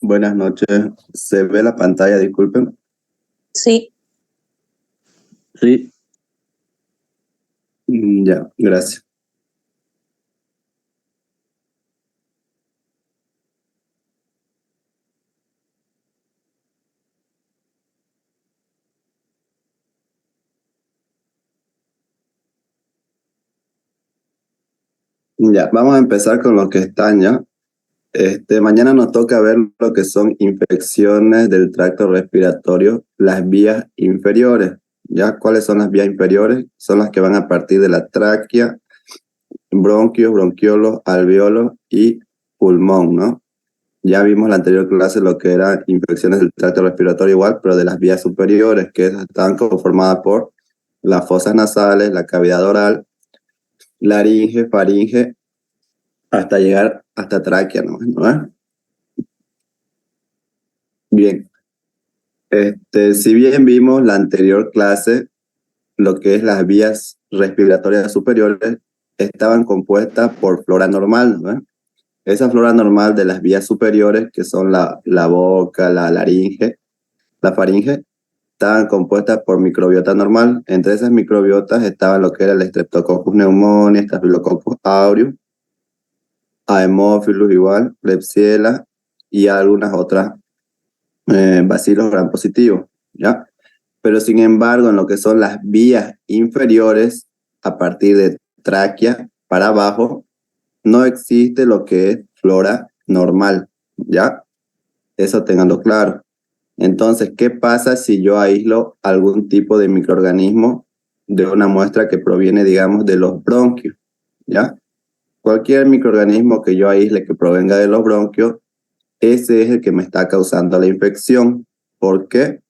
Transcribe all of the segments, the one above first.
Buenas noches. ¿Se ve la pantalla? Disculpen. Sí, Sí. Ya, gracias. Ya, vamos a empezar con los que están ya. Mañana nos toca ver lo que son infecciones del tracto respiratorio, las vías inferiores. ¿Ya? ¿Cuáles son las vías inferiores? Son las que van a partir de la tráquea, bronquios, bronquiolos, alveolos y pulmón, ¿no? Ya vimos en la anterior clase lo que eran infecciones del tracto respiratorio igual, pero de las vías superiores, que están conformadas por las fosas nasales, la cavidad oral, laringe, faringe, hasta llegar hasta tráquea, ¿no? Bien, si bien vimos la anterior clase, lo que es las vías respiratorias superiores estaban compuestas por flora normal, ¿no? Esa flora normal de las vías superiores, que son la boca, la laringe, la faringe, estaban compuestas por microbiota normal. Entre esas microbiotas estaban lo que era el Streptococcus pneumoniae, Staphylococcus aureus, Haemophilus igual, Klebsiella y algunas otras bacilos gram positivos, ¿ya? Pero sin embargo, en lo que son las vías inferiores, a partir de tráquea para abajo, no existe lo que es flora normal, ¿ya? Eso tenganlo claro. Entonces, ¿qué pasa si yo aíslo algún tipo de microorganismo de una muestra que proviene, digamos, de los bronquios? ¿Ya? Cualquier microorganismo que yo aísle que provenga de los bronquios, ese es el que me está causando la infección. ¿Por qué?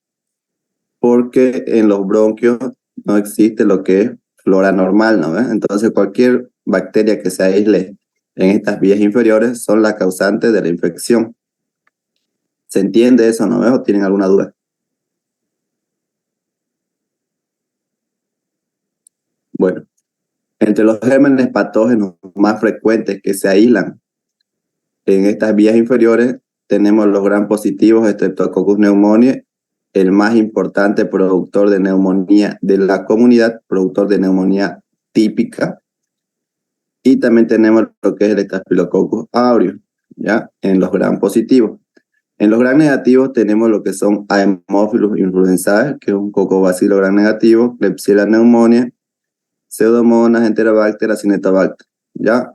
Porque en los bronquios no existe lo que es flora normal, ¿no? Entonces, cualquier bacteria que se aísle en estas vías inferiores son la causante de la infección. ¿Se entiende eso, no? ¿O tienen alguna duda? Bueno, entre los gérmenes patógenos más frecuentes que se aíslan en estas vías inferiores, tenemos los gram positivos, Streptococcus pneumoniae, el más importante productor de neumonía de la comunidad, productor de neumonía típica, y también tenemos lo que es el Staphylococcus aureus, ¿ya? En los gram positivos. En los gram negativos tenemos lo que son Haemophilus influenzae, que es un cocobacilo gram negativo, Klebsiella pneumoniae, Pseudomonas, Enterobacter, Acinetobacter, ¿ya?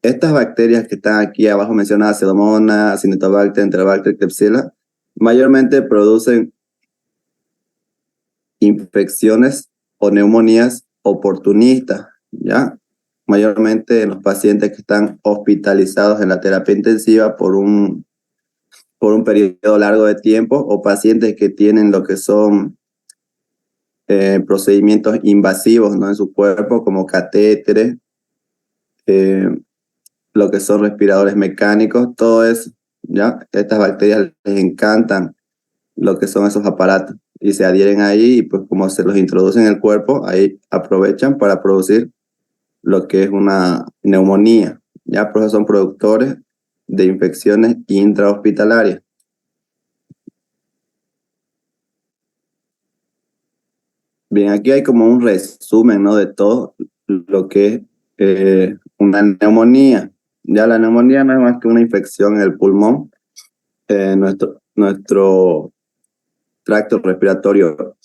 Estas bacterias que están aquí abajo mencionadas, Pseudomonas, Acinetobacter, Enterobacter, Klebsiella, mayormente producen infecciones o neumonías oportunistas, ¿ya? Mayormente en los pacientes que están hospitalizados en la terapia intensiva por un periodo largo de tiempo, o pacientes que tienen lo que son procedimientos invasivos, ¿no? En su cuerpo, como catéteres, lo que son respiradores mecánicos, todo eso, ¿ya? Estas bacterias les encantan lo que son esos aparatos y se adhieren ahí, y pues como se los introducen en el cuerpo, ahí aprovechan para producir lo que es una neumonía, ¿ya? Por eso son productores de infecciones intrahospitalarias. Bien, aquí hay como un resumen, ¿no? De todo lo que es una neumonía. Ya la neumonía no es más que una infección en el pulmón. Nuestro tracto respiratorio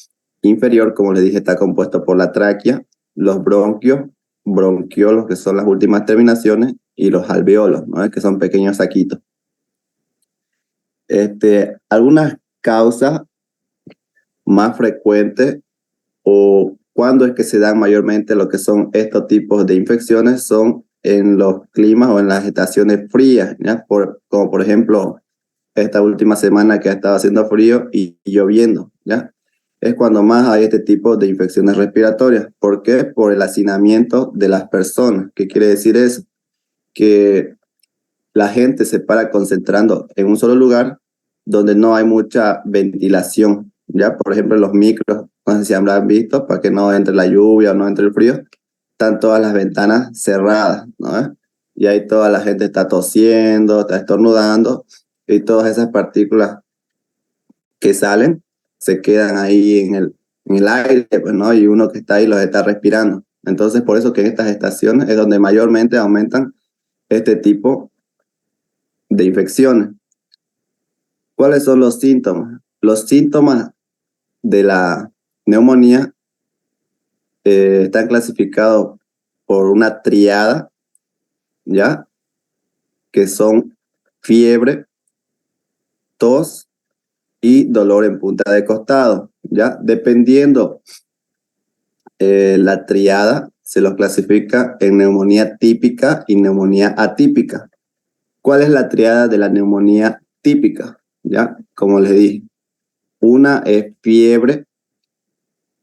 inferior, como les dije, está compuesto por la tráquea, los bronquios, bronquiolos, que son las últimas terminaciones, y los alveolos, ¿no? Que son pequeños saquitos. Algunas causas más frecuentes, o cuando es que se dan mayormente lo que son estos tipos de infecciones, son en los climas o en las estaciones frías, ¿ya? Como por ejemplo esta última semana que ha estado haciendo frío y lloviendo, ¿ya? Es cuando más hay este tipo de infecciones respiratorias. ¿Por qué? Por el hacinamiento de las personas. ¿Qué quiere decir eso? Que la gente se para concentrando en un solo lugar donde no hay mucha ventilación, ¿ya? Por ejemplo, los micros, no sé si habrán visto, para que no entre la lluvia o no entre el frío, están todas las ventanas cerradas, ¿no? y ahí toda la gente está tosiendo, está estornudando, y todas esas partículas que salen se quedan ahí en el aire, pues, ¿no? Y uno que está ahí los está respirando. Entonces, por eso que en estas estaciones es donde mayormente aumentan este tipo de infecciones. ¿Cuáles son los síntomas? Los síntomas de la neumonía están clasificados por una triada, ¿ya? Que son fiebre, tos y dolor en punta de costado, ¿ya? Dependiendo la triada, se los clasifica en neumonía típica y neumonía atípica. ¿Cuál es la triada de la neumonía típica? ¿Ya? Como les dije, una es fiebre,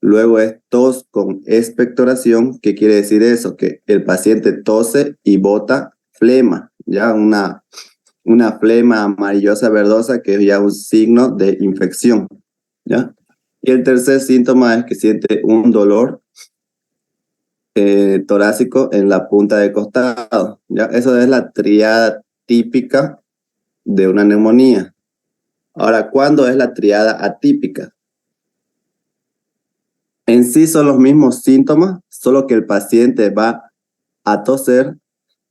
luego es tos con expectoración. ¿Qué quiere decir eso? Que el paciente tose y bota flema, ¿ya? Una flema amarillosa verdosa que es ya un signo de infección, ¿ya? Y el tercer síntoma es que siente un dolor torácico en la punta de costado, ¿ya? Eso es la triada típica de una neumonía. Ahora, ¿cuándo es la triada atípica? En sí son los mismos síntomas, solo que el paciente va a toser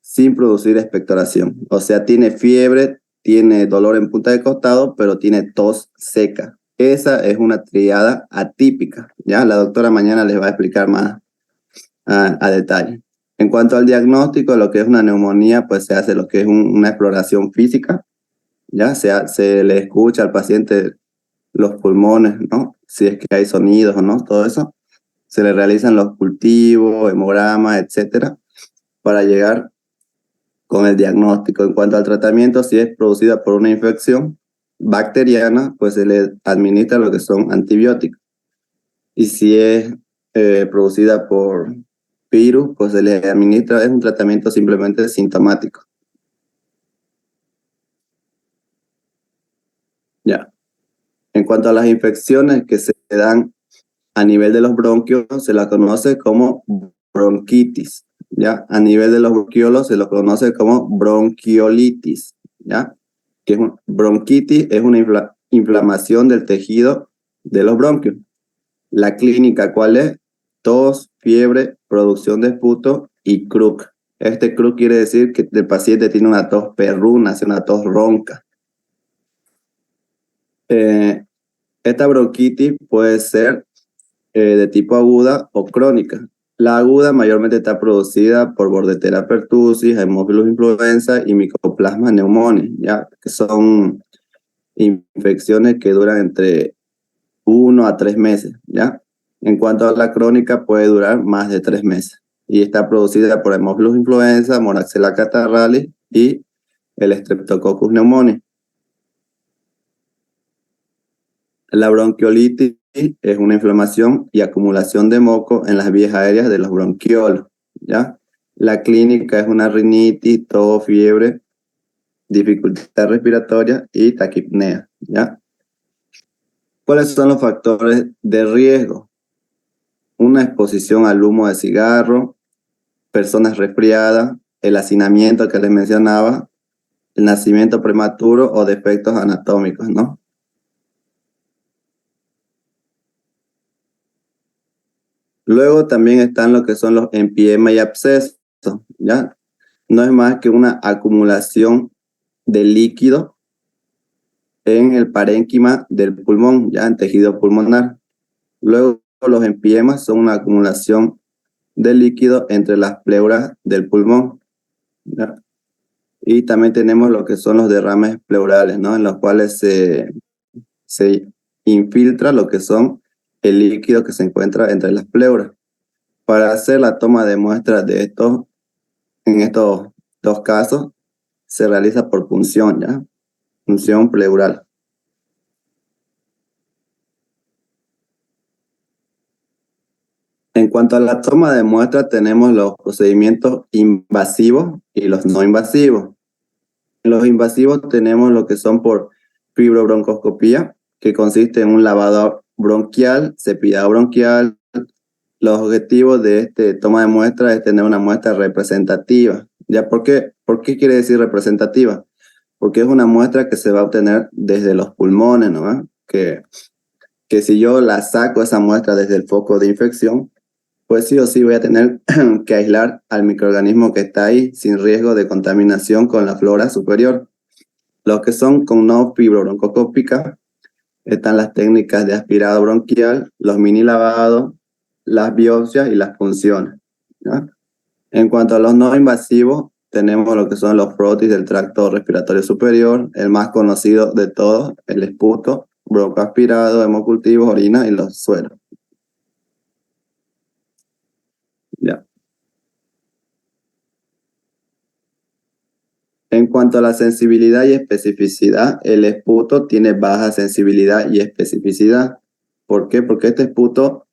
sin producir expectoración. O sea, tiene fiebre, tiene dolor en punta de costado, pero tiene tos seca. Esa es una triada atípica, ¿ya? La doctora mañana les va a explicar más a detalle. En cuanto al diagnóstico, lo que es una neumonía, pues se hace lo que es una exploración física, ¿ya? Se le escucha al paciente los pulmones, ¿no? Si es que hay sonidos o no, todo eso. Se le realizan los cultivos, hemogramas, etcétera, para llegar con el diagnóstico. En cuanto al tratamiento, si es producida por una infección bacteriana, pues se le administra lo que son antibióticos. Y si es producida por virus, pues se le administra, es un tratamiento simplemente sintomático. Ya. En cuanto a las infecciones que se dan a nivel de los bronquios, se la conoce como bronquitis, ¿ya? A nivel de los bronquiolos se lo conoce como bronquiolitis, ¿ya? Bronquitis es una inflamación del tejido de los bronquios. La clínica, ¿cuál es? Tos, fiebre, producción de esputo y CRUC. Este CRUC quiere decir que el paciente tiene una tos perruna, hace una tos ronca. Esta bronquitis puede ser de tipo aguda o crónica. La aguda mayormente está producida por Bordetella pertussis, Haemophilus influenza y Mycoplasma pneumoniae, ¿ya? Que son infecciones que duran entre 1 a 3 meses, ¿ya? En cuanto a la crónica, puede durar más de 3 meses y está producida por Haemophilus influenza, Moraxella catarrhalis y el Streptococcus pneumoniae. La bronquiolitis es una inflamación y acumulación de moco en las vías aéreas de los bronquiolos, ¿ya? La clínica es una rinitis, tos, fiebre, dificultad respiratoria y taquipnea, ¿ya? ¿Cuáles son los factores de riesgo? Una exposición al humo de cigarro, personas resfriadas, el hacinamiento que les mencionaba, el nacimiento prematuro o defectos anatómicos, ¿no? Luego también están lo que son los empiema y abscesos, ¿ya? No es más que una acumulación de líquido en el parénquima del pulmón, ya en tejido pulmonar. Luego los empiemas son una acumulación de líquido entre las pleuras del pulmón, ¿ya? Y también tenemos lo que son los derrames pleurales, ¿no? En los cuales se infiltra lo que son el líquido que se encuentra entre las pleuras. Para hacer la toma de muestras en estos dos casos, se realiza por punción, ¿ya? Punción pleural. En cuanto a la toma de muestras, tenemos los procedimientos invasivos y los no invasivos. En los invasivos tenemos lo que son por fibrobroncoscopía, que consiste en un lavado bronquial, cepillado bronquial. Los objetivos de toma de muestra es tener una muestra representativa, ¿Ya por qué quiere decir representativa? Porque es una muestra que se va a obtener desde los pulmones, ¿no? Que si yo la saco esa muestra desde el foco de infección, pues sí o sí voy a tener que aislar al microorganismo que está ahí sin riesgo de contaminación con la flora superior. Los que son con no fibrobroncoscópica están las técnicas de aspirado bronquial, los mini lavados, las biopsias y las punciones, ¿no? En cuanto a los no invasivos, tenemos lo que son los frotis del tracto respiratorio superior, el más conocido de todos, el esputo, broncoaspirado, hemocultivos, orina y los sueros. Ya. En cuanto a la sensibilidad y especificidad, el esputo tiene baja sensibilidad y especificidad. ¿Por qué? Porque este esputo,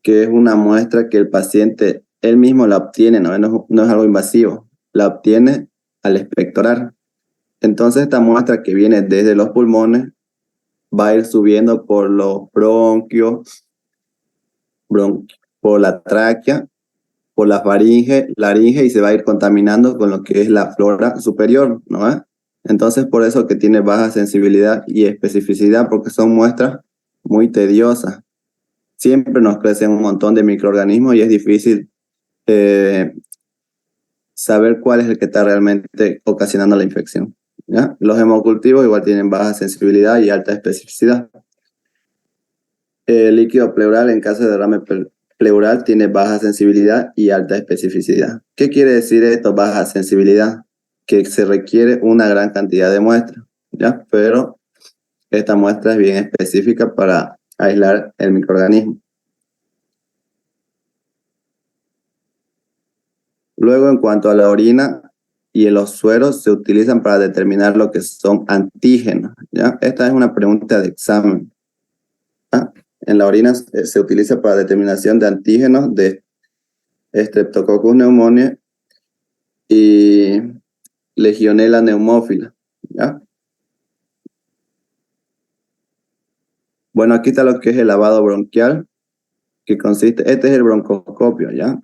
que es una muestra que el paciente él mismo la obtiene, no es algo invasivo, la obtiene al expectorar. Entonces esta muestra que viene desde los pulmones va a ir subiendo por los bronquios, por la tráquea, por la laringe y se va a ir contaminando con lo que es la flora superior, ¿no? Entonces por eso que tiene baja sensibilidad y especificidad, porque son muestras muy tediosas. Siempre nos crecen un montón de microorganismos y es difícil saber cuál es el que está realmente ocasionando la infección, ¿ya? Los hemocultivos igual tienen baja sensibilidad y alta especificidad. El líquido pleural en caso de derrame pleural tiene baja sensibilidad y alta especificidad. ¿Qué quiere decir esto, baja sensibilidad? Que se requiere una gran cantidad de muestras, ¿ya? Pero esta muestra es bien específica para aislar el microorganismo. Luego, en cuanto a la orina y los sueros, se utilizan para determinar lo que son antígenos, ¿ya? Esta es una pregunta de examen, ¿ya? En la orina se utiliza para determinación de antígenos de Streptococcus pneumoniae y Legionella pneumófila, ¿ya? Bueno, aquí está lo que es el lavado bronquial, que consiste, este es el broncoscopio, ¿ya?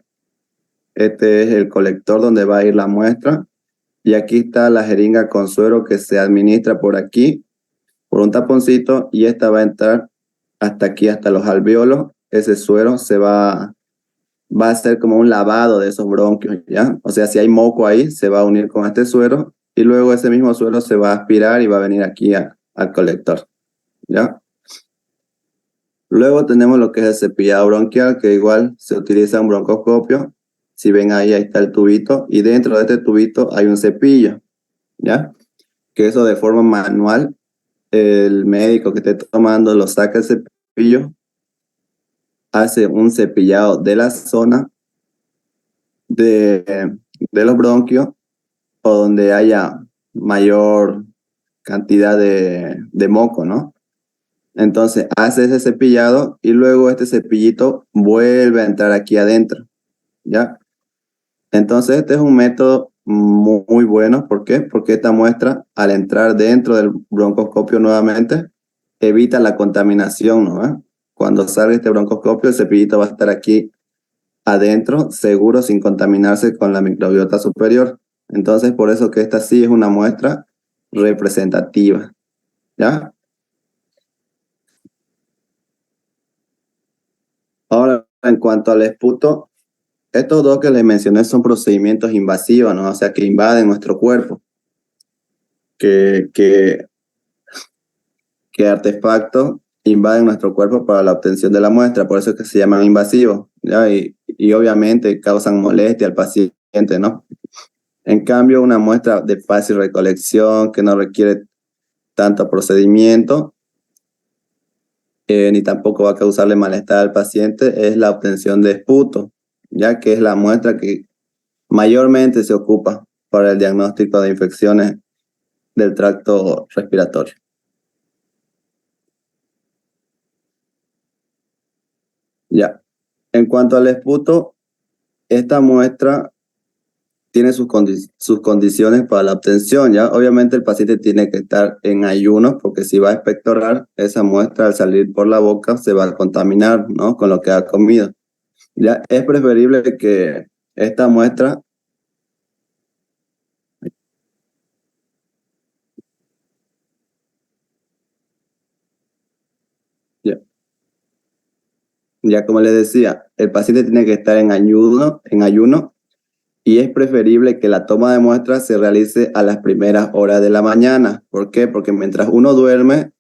Este es el colector donde va a ir la muestra, y aquí está la jeringa con suero que se administra por aquí, por un taponcito, y esta va a entrar hasta aquí, hasta los alvéolos. Ese suero va a ser como un lavado de esos bronquios, ¿ya? O sea, si hay moco ahí, se va a unir con este suero, y luego ese mismo suero se va a aspirar y va a venir aquí al colector, ¿ya? Luego tenemos lo que es el cepillado bronquial, que igual se utiliza un broncoscopio. Si ven ahí, ahí está el tubito, y dentro de este tubito hay un cepillo, ¿ya? Que eso de forma manual, el médico que esté tomando lo saca el cepillo, hace un cepillado de la zona de los bronquios o donde haya mayor cantidad de moco, ¿no? Entonces hace ese cepillado y luego este cepillito vuelve a entrar aquí adentro, ¿ya? Entonces este es un método muy bueno. ¿Por qué? Porque esta muestra, al entrar dentro del broncoscopio nuevamente, evita la contaminación, ¿no? Cuando salga este broncoscopio, el cepillito va a estar aquí adentro, seguro, sin contaminarse con la microbiota superior. Entonces, por eso que esta sí es una muestra representativa, ¿ya? Ahora, en cuanto al esputo, estos dos que les mencioné son procedimientos invasivos, ¿no? O sea, que invaden nuestro cuerpo, que, que, que artefactos invaden nuestro cuerpo para la obtención de la muestra, por eso es que se llaman invasivos, ¿ya? Y obviamente causan molestia al paciente, ¿no? En cambio, una muestra de fácil recolección que no requiere tanto procedimiento, ni tampoco va a causarle malestar al paciente, es la obtención de esputo, ya que es la muestra que mayormente se ocupa para el diagnóstico de infecciones del tracto respiratorio. Ya. En cuanto al esputo, esta muestra tiene sus condiciones para la obtención, ¿ya? Obviamente el paciente tiene que estar en ayuno porque si va a expectorar, esa muestra al salir por la boca se va a contaminar, ¿no? Con lo que ha comido. Ya es preferible que esta muestra Ya como les decía, el paciente tiene que estar en ayuno y es preferible que la toma de muestras se realice a las primeras horas de la mañana. ¿Por qué? Porque mientras uno duerme,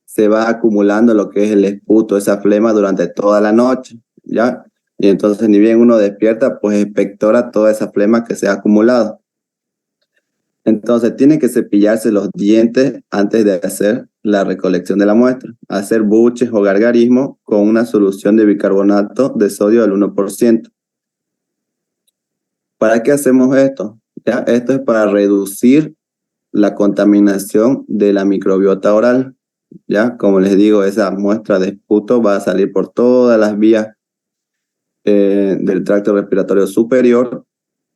se va acumulando lo que es el esputo, esa flema durante toda la noche, ¿ya? Y entonces ni bien uno despierta, pues expectora toda esa flema que se ha acumulado. Entonces tiene que cepillarse los dientes antes de hacer la recolección de la muestra, hacer buches o gargarismo con una solución de bicarbonato de sodio al 1%. ¿Para qué hacemos esto? ¿Ya? Esto es para reducir la contaminación de la microbiota oral. ¿Ya? Como les digo, esa muestra de esputo va a salir por todas las vías del tracto respiratorio superior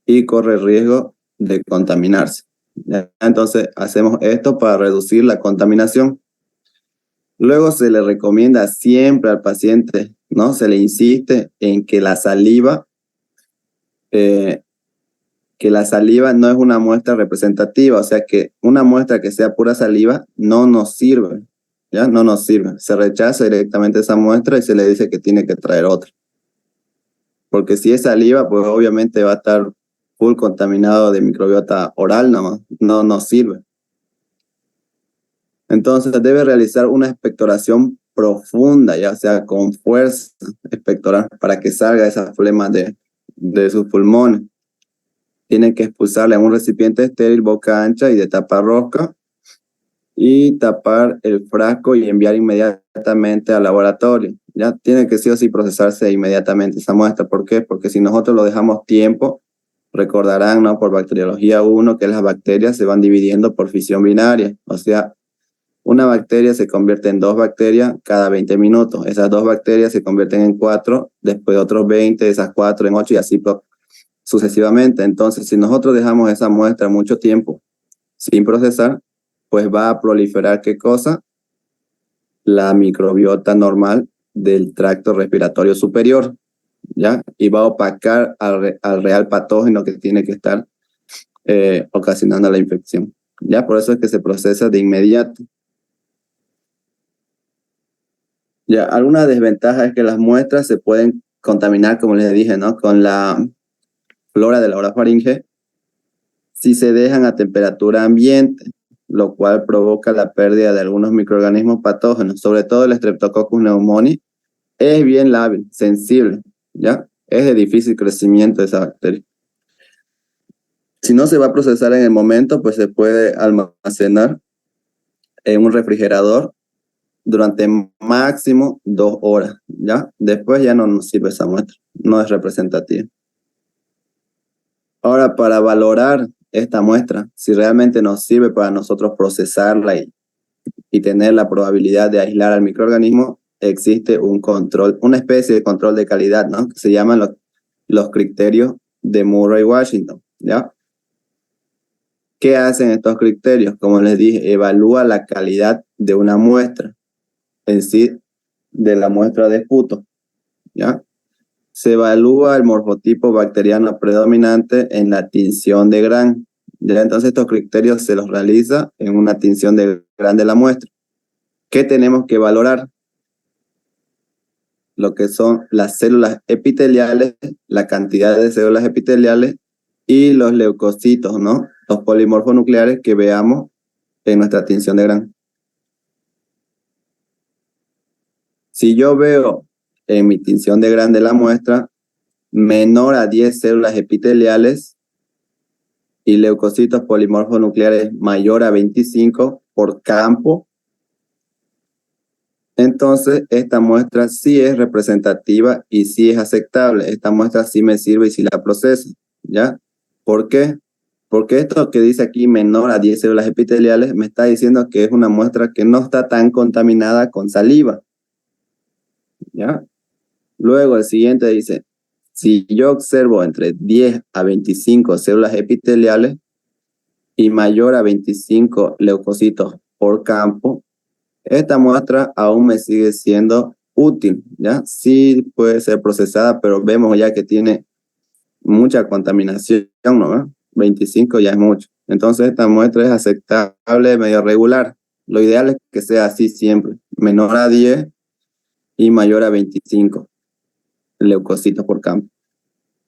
y corre riesgo de contaminarse. ¿Ya? Entonces, hacemos esto para reducir la contaminación. Luego se le recomienda siempre al paciente, ¿no? Se le insiste en que la saliva no es una muestra representativa, o sea que una muestra que sea pura saliva no nos sirve, ¿ya? No nos sirve. Se rechaza directamente esa muestra y se le dice que tiene que traer otra. Porque si es saliva, pues obviamente va a estar full contaminado de microbiota oral nomás, no nos sirve. Entonces debe realizar una expectoración profunda, ya sea con fuerza, expectorar para que salga esa flema de sus pulmones. Tiene que expulsarla en un recipiente estéril, boca ancha y de tapa rosca, y tapar el frasco y enviar inmediatamente al laboratorio. Ya tiene que sí o sí procesarse inmediatamente esa muestra. ¿Por qué? Porque si nosotros lo dejamos tiempo, recordarán, ¿no? Por bacteriología 1 que las bacterias se van dividiendo por fisión binaria. O sea, una bacteria se convierte en 2 bacterias cada 20 minutos. Esas 2 bacterias se convierten en 4, después otros 20, esas 4 en 8 y así sucesivamente. Entonces, si nosotros dejamos esa muestra mucho tiempo sin procesar, pues va a proliferar ¿qué cosa? La microbiota normal del tracto respiratorio superior, ¿ya? Y va a opacar al real patógeno que tiene que estar ocasionando la infección. ¿Ya? Por eso es que se procesa de inmediato. Ya, alguna desventaja es que las muestras se pueden contaminar, como les dije, ¿no? Con la flora de la orofaringe si se dejan a temperatura ambiente, lo cual provoca la pérdida de algunos microorganismos patógenos, sobre todo el Streptococcus pneumoniae. Es bien lábil, sensible, ¿ya? Es de difícil crecimiento esa bacteria. Si no se va a procesar en el momento, pues se puede almacenar en un refrigerador durante máximo 2 horas, ¿ya? Después ya no nos sirve esa muestra, no es representativa. Ahora, para valorar esta muestra, si realmente nos sirve para nosotros procesarla y tener la probabilidad de aislar al microorganismo, existe un control, una especie de control de calidad, ¿no? Que se llaman los criterios de Murray-Washington, ¿ya? ¿Qué hacen estos criterios? Como les dije, evalúa la calidad de una muestra en sí, de la muestra de esputo, ¿ya? Se evalúa el morfotipo bacteriano predominante en la tinción de Gram. ¿Ya? Entonces estos criterios se los realiza en una tinción de Gram de la muestra. ¿Qué tenemos que valorar? Lo que son las células epiteliales, la cantidad de células epiteliales y los leucocitos, ¿no? Los polimorfos nucleares que veamos en nuestra tinción de Gram. Si yo veo en mi tinción de Gram de la muestra menor a 10 células epiteliales y leucocitos polimorfos nucleares mayor a 25 por campo, entonces esta muestra sí es representativa y sí es aceptable. Esta muestra sí me sirve y sí la proceso, ¿ya? ¿Por qué? Porque esto que dice aquí menor a 10 células epiteliales me está diciendo que es una muestra que no está tan contaminada con saliva, ¿ya? Luego el siguiente dice, si yo observo entre 10 a 25 células epiteliales y mayor a 25 leucocitos por campo, esta muestra aún me sigue siendo útil, ¿ya? Sí puede ser procesada, pero vemos ya que tiene mucha contaminación, ¿no? 25 ya es mucho. Entonces esta muestra es aceptable, medio regular. Lo ideal es que sea así siempre, menor a 10 y mayor a 25. leucocitos por campo.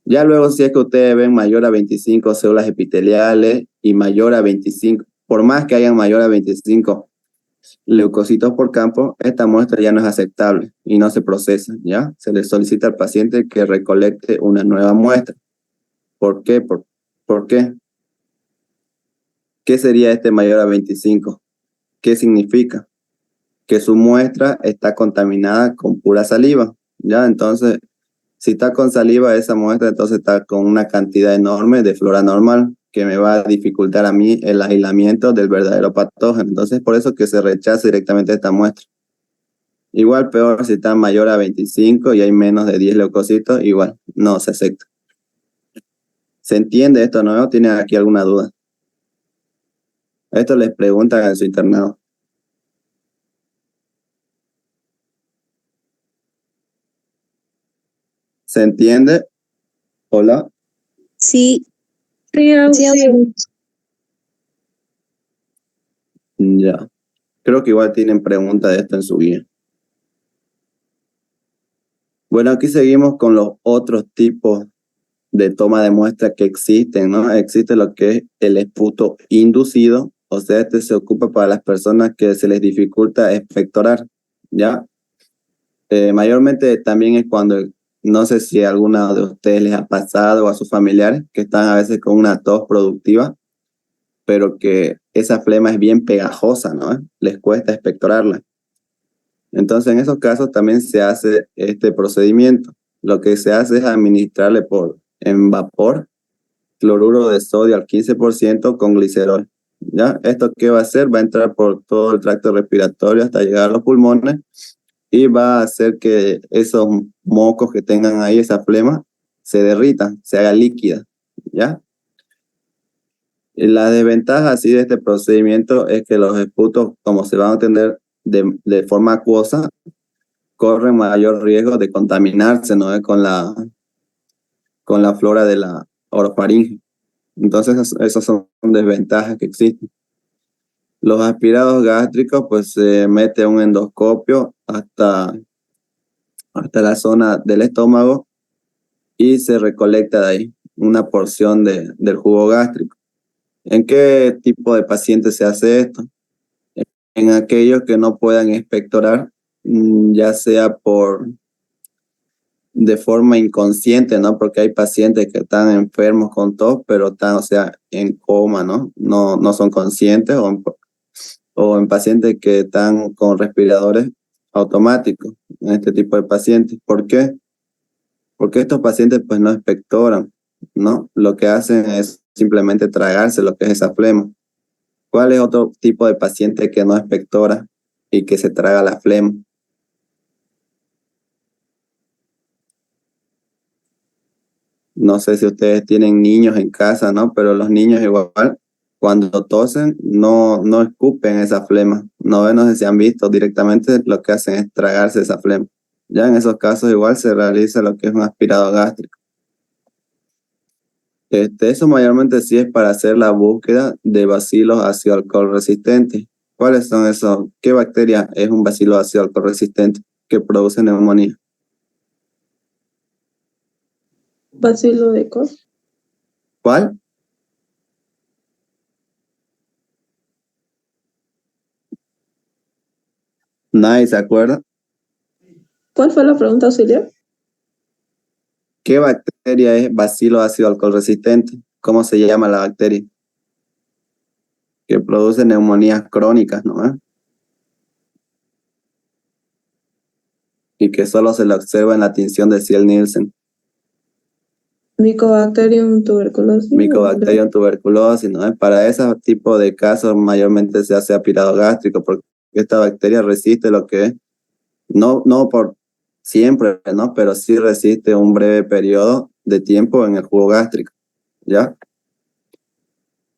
Ya luego, si es que ustedes ven mayor a 25 células epiteliales y mayor a 25, por más que hayan mayor a 25 leucocitos por campo, esta muestra ya no es aceptable y no se procesa, ¿ya? Se le solicita al paciente que recolecte una nueva muestra. ¿Por qué? ¿Por qué? ¿Qué sería este mayor a 25? ¿Qué significa? Que su muestra está contaminada con pura saliva, ¿ya? Entonces, si está con saliva esa muestra, entonces está con una cantidad enorme de flora normal que me va a dificultar a mí el aislamiento del verdadero patógeno. Entonces, por eso que se rechaza directamente esta muestra. Igual peor si está mayor a 25 y hay menos de 10 leucocitos, igual no se acepta. ¿Se entiende esto, no? ¿Tienen aquí alguna duda? Esto les preguntan en su internado. ¿Se entiende? Hola. Sí, Sí, sí. Ya. Creo que igual tienen preguntas de esto en su guía. Bueno, aquí seguimos con los otros tipos de toma de muestra que existen, ¿no? Existe lo que es el esputo inducido, o sea, este se ocupa para las personas que se les dificulta expectorar, ¿ya? Mayormente también es cuando, no sé si a alguna de ustedes les ha pasado o a sus familiares, que están a veces con una tos productiva, pero que esa flema es bien pegajosa, ¿no? Les cuesta expectorarla. Entonces, en esos casos también se hace este procedimiento. Lo que se hace es administrarle en vapor cloruro de sodio al 15% con glicerol. ¿Ya? ¿Esto qué va a hacer? Va a entrar por todo el tracto respiratorio hasta llegar a los pulmones y va a hacer que esos mocos que tengan ahí, esa flema, se derritan, se haga líquida. ¿Ya? Y la desventaja así de este procedimiento es que los esputos, como se van a obtener de forma acuosa, corren mayor riesgo de contaminarse, ¿no? Con la flora de la orofaringe. Entonces, esas son desventajas que existen. Los aspirados gástricos, pues se mete un endoscopio hasta la zona del estómago y se recolecta de ahí una porción del jugo gástrico. ¿En qué tipo de pacientes se hace esto? En aquellos que no puedan expectorar, ya sea de forma inconsciente, ¿no? Porque hay pacientes que están enfermos con tos, pero están, o sea, en coma, ¿no? No son conscientes, o en pacientes que están con respiradores automáticos, en este tipo de pacientes. ¿Por qué? Porque estos pacientes pues no expectoran, ¿no? Lo que hacen es simplemente tragarse lo que es esa flema. ¿Cuál es otro tipo de paciente que no expectora y que se traga la flema? No sé si ustedes tienen niños en casa, ¿no? Pero los niños igual, cuando tosen, no escupen esa flema. No sé si han visto directamente, lo que hacen es tragarse esa flema. Ya en esos casos igual se realiza lo que es un aspirado gástrico. Eso mayormente sí es para hacer la búsqueda de bacilos ácido alcohol resistentes. ¿Cuáles son esos? ¿Qué bacteria es un bacilo ácido alcohol resistente que produce neumonía? Bacilo de Koch. ¿Cuál? Nadie se acuerda. ¿Cuál fue la pregunta, auxiliar? ¿Qué bacteria es bacilo ácido alcohol resistente? ¿Cómo se llama la bacteria? Que produce neumonías crónicas, ¿no? Y que solo se la observa en la tinción de Ciel-Nielsen. Mycobacterium tuberculosis. Mycobacterium tuberculosis, ¿no? Para ese tipo de casos mayormente se hace aspirado gástrico porque esta bacteria resiste lo que es, no por siempre, ¿no? Pero sí resiste un breve periodo de tiempo en el jugo gástrico, ¿ya?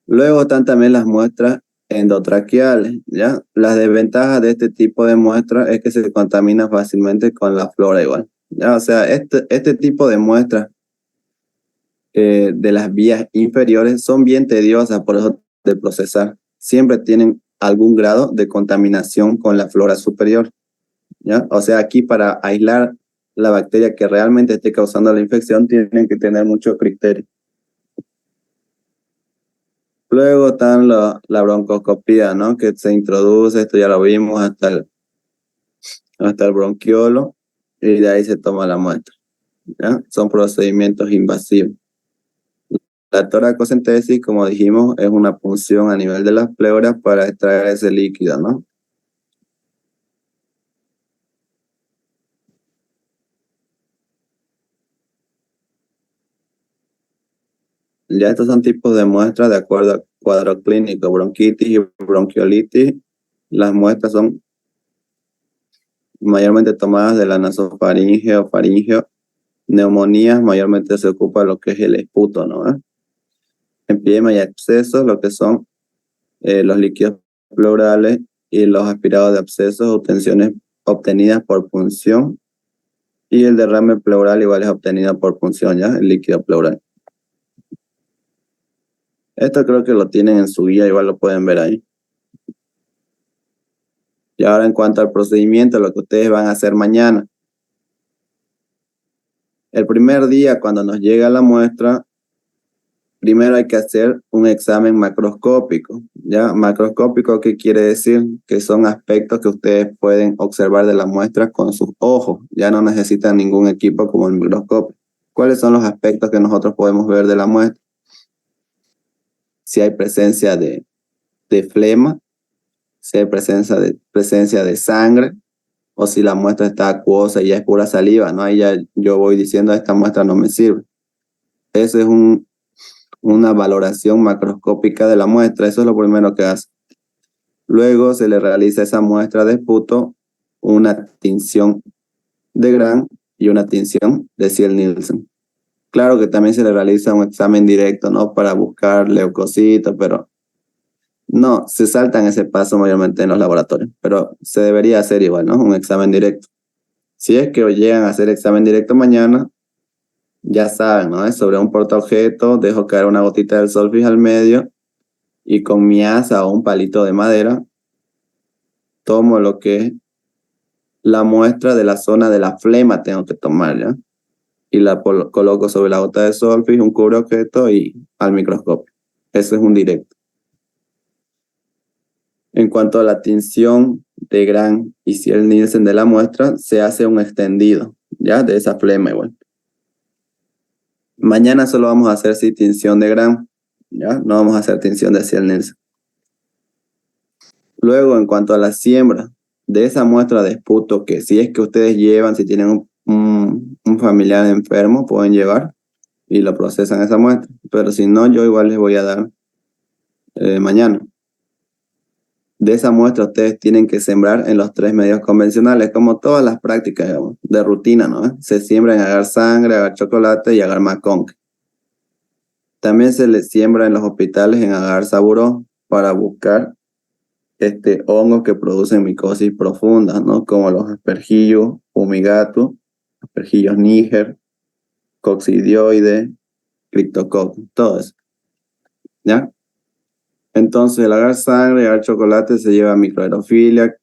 Luego están también las muestras endotraqueales, ¿ya? Las desventajas de este tipo de muestras es que se contamina fácilmente con la flora igual, ¿ya? O sea, este tipo de muestras de las vías inferiores son bien tediosas por eso de procesar. Siempre tienen algún grado de contaminación con la flora superior, ¿ya? O sea, aquí para aislar la bacteria que realmente esté causando la infección, tienen que tener mucho criterio. Luego están la broncoscopía, ¿no? Que se introduce, esto ya lo vimos, hasta el bronquiolo, y de ahí se toma la muestra, ¿ya? Son procedimientos invasivos. La toracocentesis, como dijimos, es una punción a nivel de las pleuras para extraer ese líquido, ¿no? Ya estos son tipos de muestras de acuerdo al cuadro clínico, bronquitis y bronquiolitis. Las muestras son mayormente tomadas de la nasofaringe o faringeo. Neumonías mayormente se ocupa lo que es el esputo, ¿no? Empiema y abscesos, lo que son los líquidos pleurales y los aspirados de abscesos, obtenciones obtenidas por punción, y el derrame pleural igual es obtenido por punción, ¿ya? El líquido pleural. Esto creo que lo tienen en su guía, igual lo pueden ver ahí. Y ahora en cuanto al procedimiento, lo que ustedes van a hacer mañana. El primer día, cuando nos llega la muestra, primero hay que hacer un examen macroscópico, ¿ya? Macroscópico, ¿qué quiere decir? Que son aspectos que ustedes pueden observar de la muestra con sus ojos. Ya no necesitan ningún equipo como el microscopio. ¿Cuáles son los aspectos que nosotros podemos ver de la muestra? Si hay presencia de flema, si hay presencia de sangre, o si la muestra está acuosa y ya es pura saliva, ¿no? Ahí ya yo voy diciendo, esta muestra no me sirve. Eso es una valoración macroscópica de la muestra. Eso es lo primero que hace. Luego se le realiza a esa muestra de esputo una tinción de Gram y una tinción de Ziel-Nielsen. Claro que también se le realiza un examen directo, ¿no? Para buscar leucocitos, pero no, se saltan ese paso mayormente en los laboratorios, pero se debería hacer igual, ¿no? Un examen directo. Si es que llegan a hacer examen directo mañana, ya saben, ¿no? Es sobre un portaobjeto, dejo caer una gotita del Solfis al medio y con mi asa o un palito de madera tomo lo que es la muestra de la zona de la flema, tengo que tomar, ¿ya? Y la coloco sobre la gota de Solfis, un cubreobjeto y al microscopio. Eso es un directo. En cuanto a la tinción de Gram y Ziel-Nielsen de la muestra, se hace un extendido, ¿ya? De esa flema igual. Mañana solo vamos a hacer sí tinción de Gram, ¿ya? No vamos a hacer tinción de Ziel-Nielsen. Luego, en cuanto a la siembra de esa muestra de esputo, que si es que ustedes llevan, si tienen un familiar enfermo, pueden llevar y lo procesan esa muestra. Pero si no, yo igual les voy a dar mañana. De esa muestra ustedes tienen que sembrar en los 3 medios convencionales, como todas las prácticas, digamos, de rutina, ¿no? Se siembra en agar sangre, agar chocolate y agar maconque. También se les siembra en los hospitales en agar saburó para buscar hongos que producen micosis profunda, ¿no? Como los aspergillus fumigatus, aspergillus niger, coccidioides, criptococcus, todo eso, ¿ya? Entonces el agar sangre, el agar chocolate se lleva a microaerofilia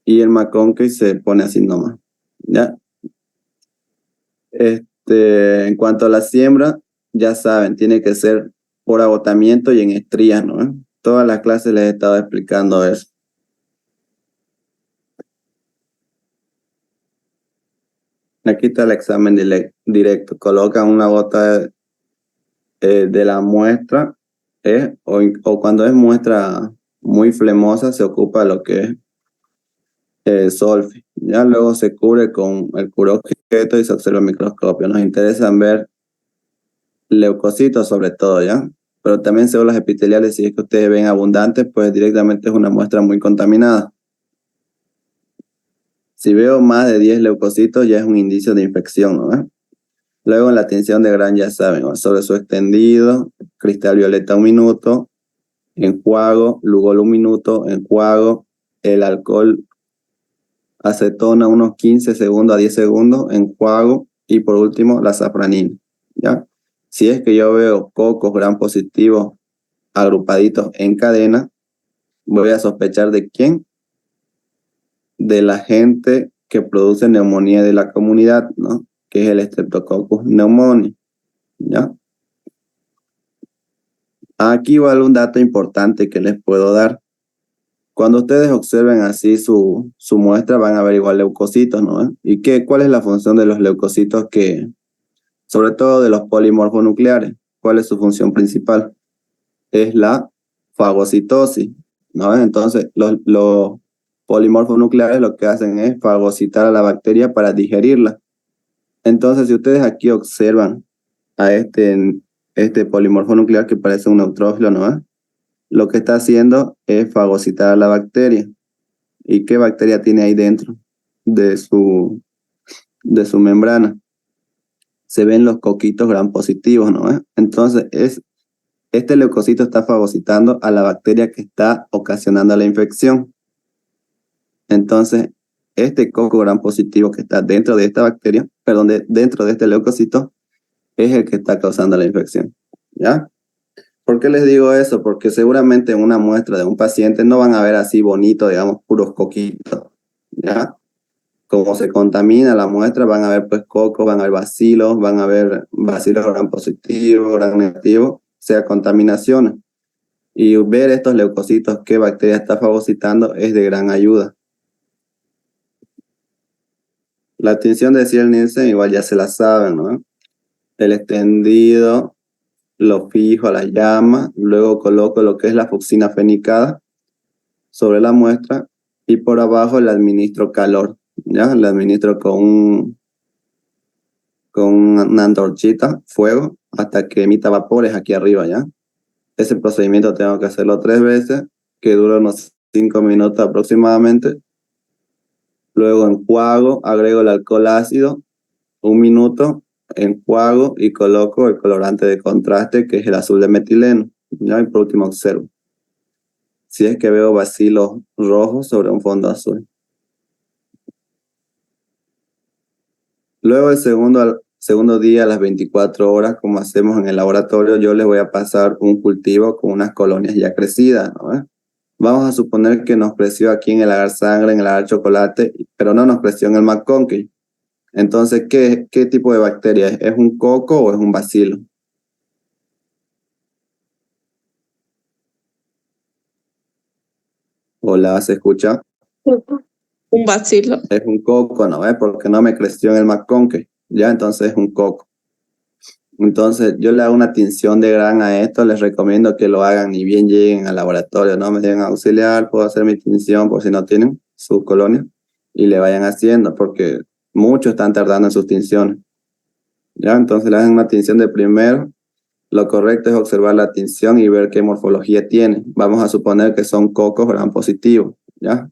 y el maconque se pone así nomás, ¿ya? En cuanto a la siembra, ya saben, tiene que ser por agotamiento y en estrías, ¿no? Todas las clases les he estado explicando eso. Aquí está el examen directo. Colocan una gota de la muestra, o cuando es muestra muy flemosa, se ocupa lo que es Solfi. Ya luego se cubre con el cubreobjeto y se observa el microscopio. Nos interesan ver leucocitos sobre todo, ¿ya? Pero también células epiteliales, si es que ustedes ven abundantes, pues directamente es una muestra muy contaminada. Si veo más de 10 leucocitos, ya es un indicio de infección, ¿no? Luego en la tinción de Gram ya saben, ¿no? Sobre su extendido, cristal violeta 1 minuto, enjuago, Lugol 1 minuto, enjuago, el alcohol acetona unos 15 segundos a 10 segundos, enjuago, y por último la safranina, ¿ya? Si es que yo veo pocos Gram positivos agrupaditos en cadena, voy a sospechar de quién, de la gente que produce neumonía de la comunidad, ¿no? Que es el Streptococcus pneumoniae, ¿ya? Aquí va un dato importante que les puedo dar. Cuando ustedes observen así su muestra, van a ver igual leucocitos, ¿no? ¿Y cuál es la función de los leucocitos sobre todo de los polimorfonucleares? ¿Cuál es su función principal? Es la fagocitosis, ¿no? Entonces, los polimorfonucleares lo que hacen es fagocitar a la bacteria para digerirla. Entonces, si ustedes aquí observan a este polimorfo nuclear que parece un neutrófilo, ¿no? Lo que está haciendo es fagocitar a la bacteria. ¿Y qué bacteria tiene ahí dentro de su membrana? Se ven los coquitos gram positivos, ¿no? Entonces, este leucocito está fagocitando a la bacteria que está ocasionando la infección. Entonces, este coco gram positivo que está dentro de esta bacteria, perdón, dentro de este leucocito, es el que está causando la infección, ¿ya? ¿Por qué les digo eso? Porque seguramente en una muestra de un paciente no van a ver así bonito, digamos, puros coquitos, ¿ya? Como se contamina la muestra, van a ver pues cocos, van a ver bacilos gram positivos, gram negativos, o sea, contaminaciones. Y ver estos leucocitos, qué bacteria está fagocitando, es de gran ayuda. La tinción de Ziel-Nielsen igual ya se la saben, ¿no? El extendido lo fijo a la llama, luego coloco lo que es la fucsina fenicada sobre la muestra y por abajo le administro calor, ¿ya? Le administro con una antorchita, fuego, hasta que emita vapores aquí arriba, ¿ya? Ese procedimiento tengo que hacerlo 3 veces, que dura unos 5 minutos aproximadamente. Luego enjuago, agrego el alcohol ácido, 1 minuto, enjuago y coloco el colorante de contraste, que es el azul de metileno, ¿ya? Y por último observo si es que veo bacilos rojos sobre un fondo azul. Luego el segundo día, a las 24 horas, como hacemos en el laboratorio, yo les voy a pasar un cultivo con unas colonias ya crecidas, ¿no? Vamos a suponer que nos creció aquí en el agar sangre, en el agar chocolate, pero no nos creció en el McConkey. Entonces, ¿qué tipo de bacteria es? ¿Es un coco o es un bacilo? Hola, ¿se escucha? Un bacilo. Es un coco, ¿no? Porque no me creció en el McConkey. Ya, entonces es un coco. Entonces, yo le hago una tinción de gran a esto, les recomiendo que lo hagan ni bien lleguen al laboratorio, no me deben auxiliar, puedo hacer mi tinción por si no tienen su colonia y le vayan haciendo, porque muchos están tardando en sus tinciones. Ya, entonces le hacen una tinción de primero, lo correcto es observar la tinción y ver qué morfología tiene. Vamos a suponer que son cocos gram positivos, ¿ya?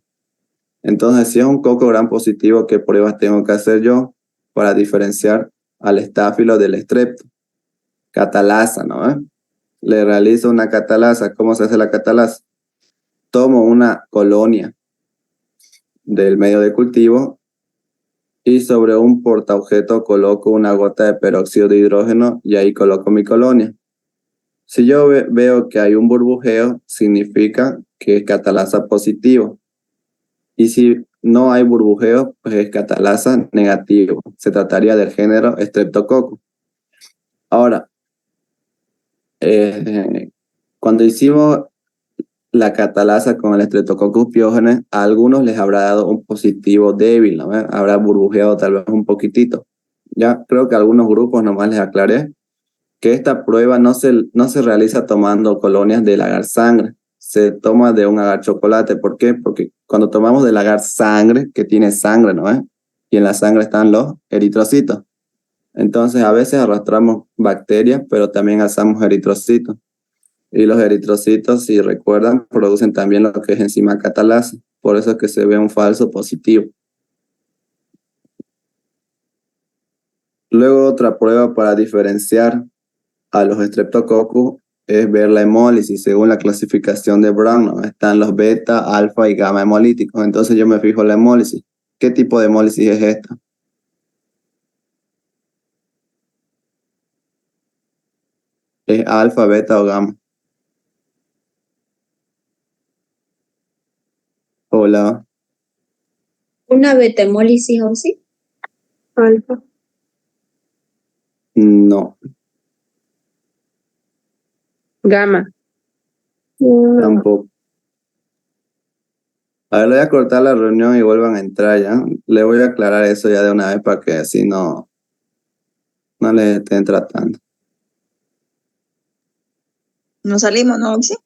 Entonces, si es un coco gram positivo, ¿qué pruebas tengo que hacer yo para diferenciar al estáfilo del estrepto? Catalasa, ¿no? Le realizo una catalasa. ¿Cómo se hace la catalasa? Tomo una colonia del medio de cultivo y sobre un portaobjeto coloco una gota de peróxido de hidrógeno y ahí coloco mi colonia. Si yo veo que hay un burbujeo, significa que es catalasa positivo. Y si no hay burbujeo, pues es catalasa negativo. Se trataría del género Streptococcus. Ahora, cuando hicimos la catalasa con el Streptococcus pyogenes, a algunos les habrá dado un positivo débil, ¿no? Habrá burbujeado tal vez un poquitito. Ya creo que a algunos grupos nomás les aclaré que esta prueba no se realiza tomando colonias del agar sangre, se toma de un agar chocolate. ¿Por qué? Porque cuando tomamos del agar sangre, que tiene sangre, ¿no? Y en la sangre están los eritrocitos. Entonces a veces arrastramos bacterias, pero también alzamos eritrocitos. Y los eritrocitos, si recuerdan, producen también lo que es enzima catalasa. Por eso es que se ve un falso positivo. Luego otra prueba para diferenciar a los Streptococcus es ver la hemólisis. Según la clasificación de Brown, ¿no? Están los beta, alfa y gamma hemolíticos. Entonces yo me fijo en la hemólisis. ¿Qué tipo de hemólisis es esta? ¿Es alfa, beta o gamma? Hola. Una beta hemólisis o sí. Alfa. No, Gamma. tampoco. A ver, le voy a cortar la reunión y vuelvan a entrar ya. Le voy a aclarar eso ya de una vez para que así no les estén tratando. Nos salimos, ¿no, Oxy?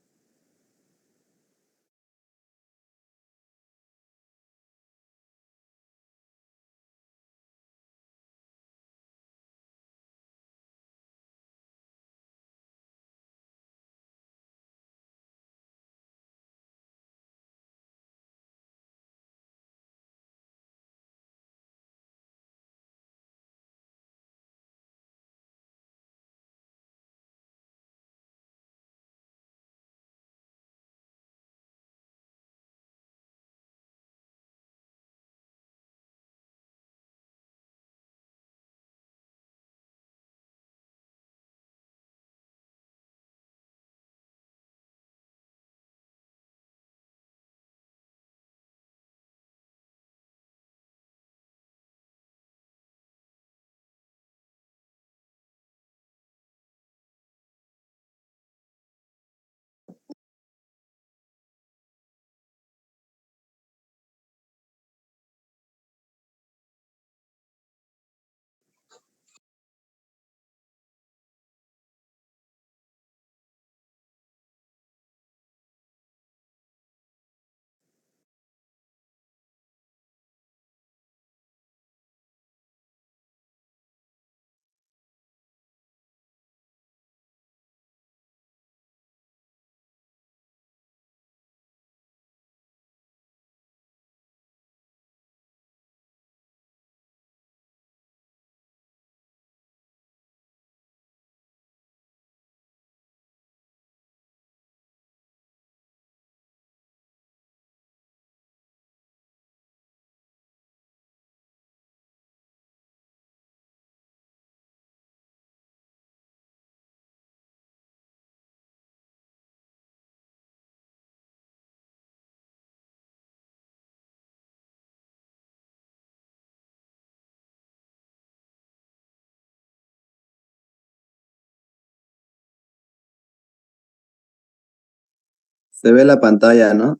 Se ve la pantalla, ¿no?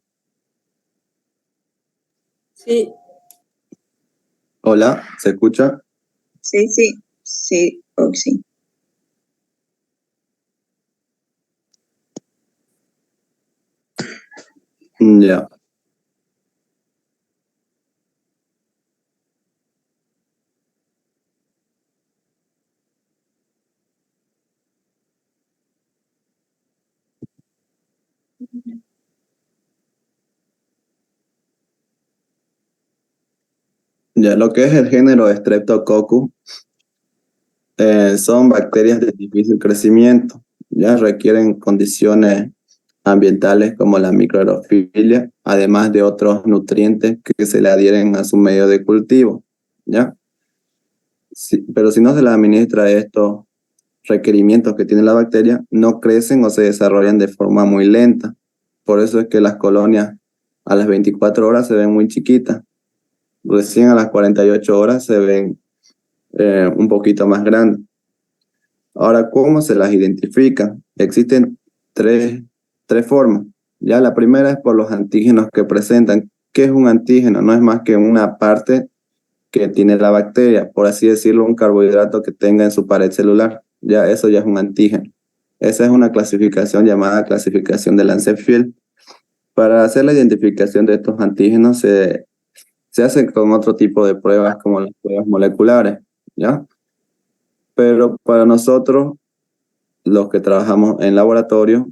Sí. Hola, ¿se escucha? Sí, Oxy. Ya. Ya, lo que es el género Streptococcus son bacterias de difícil crecimiento. Ya requieren condiciones ambientales como la microaerofilia, además de otros nutrientes que se le adhieren a su medio de cultivo. ¿Ya? Pero si no se le administra estos requerimientos que tiene la bacteria, no crecen o se desarrollan de forma muy lenta. Por eso es que las colonias a las 24 horas se ven muy chiquitas. Recién a las 48 horas se ven un poquito más grandes. Ahora, ¿cómo se las identifica? Existen tres formas. Ya la primera es por los antígenos que presentan. ¿Qué es un antígeno? No es más que una parte que tiene la bacteria, por así decirlo, un carbohidrato que tenga en su pared celular. Ya eso ya es un antígeno. Esa es una clasificación llamada clasificación de Lancefield. Para hacer la identificación de estos antígenos se hace con otro tipo de pruebas como las pruebas moleculares, ¿ya? Pero para nosotros, los que trabajamos en laboratorio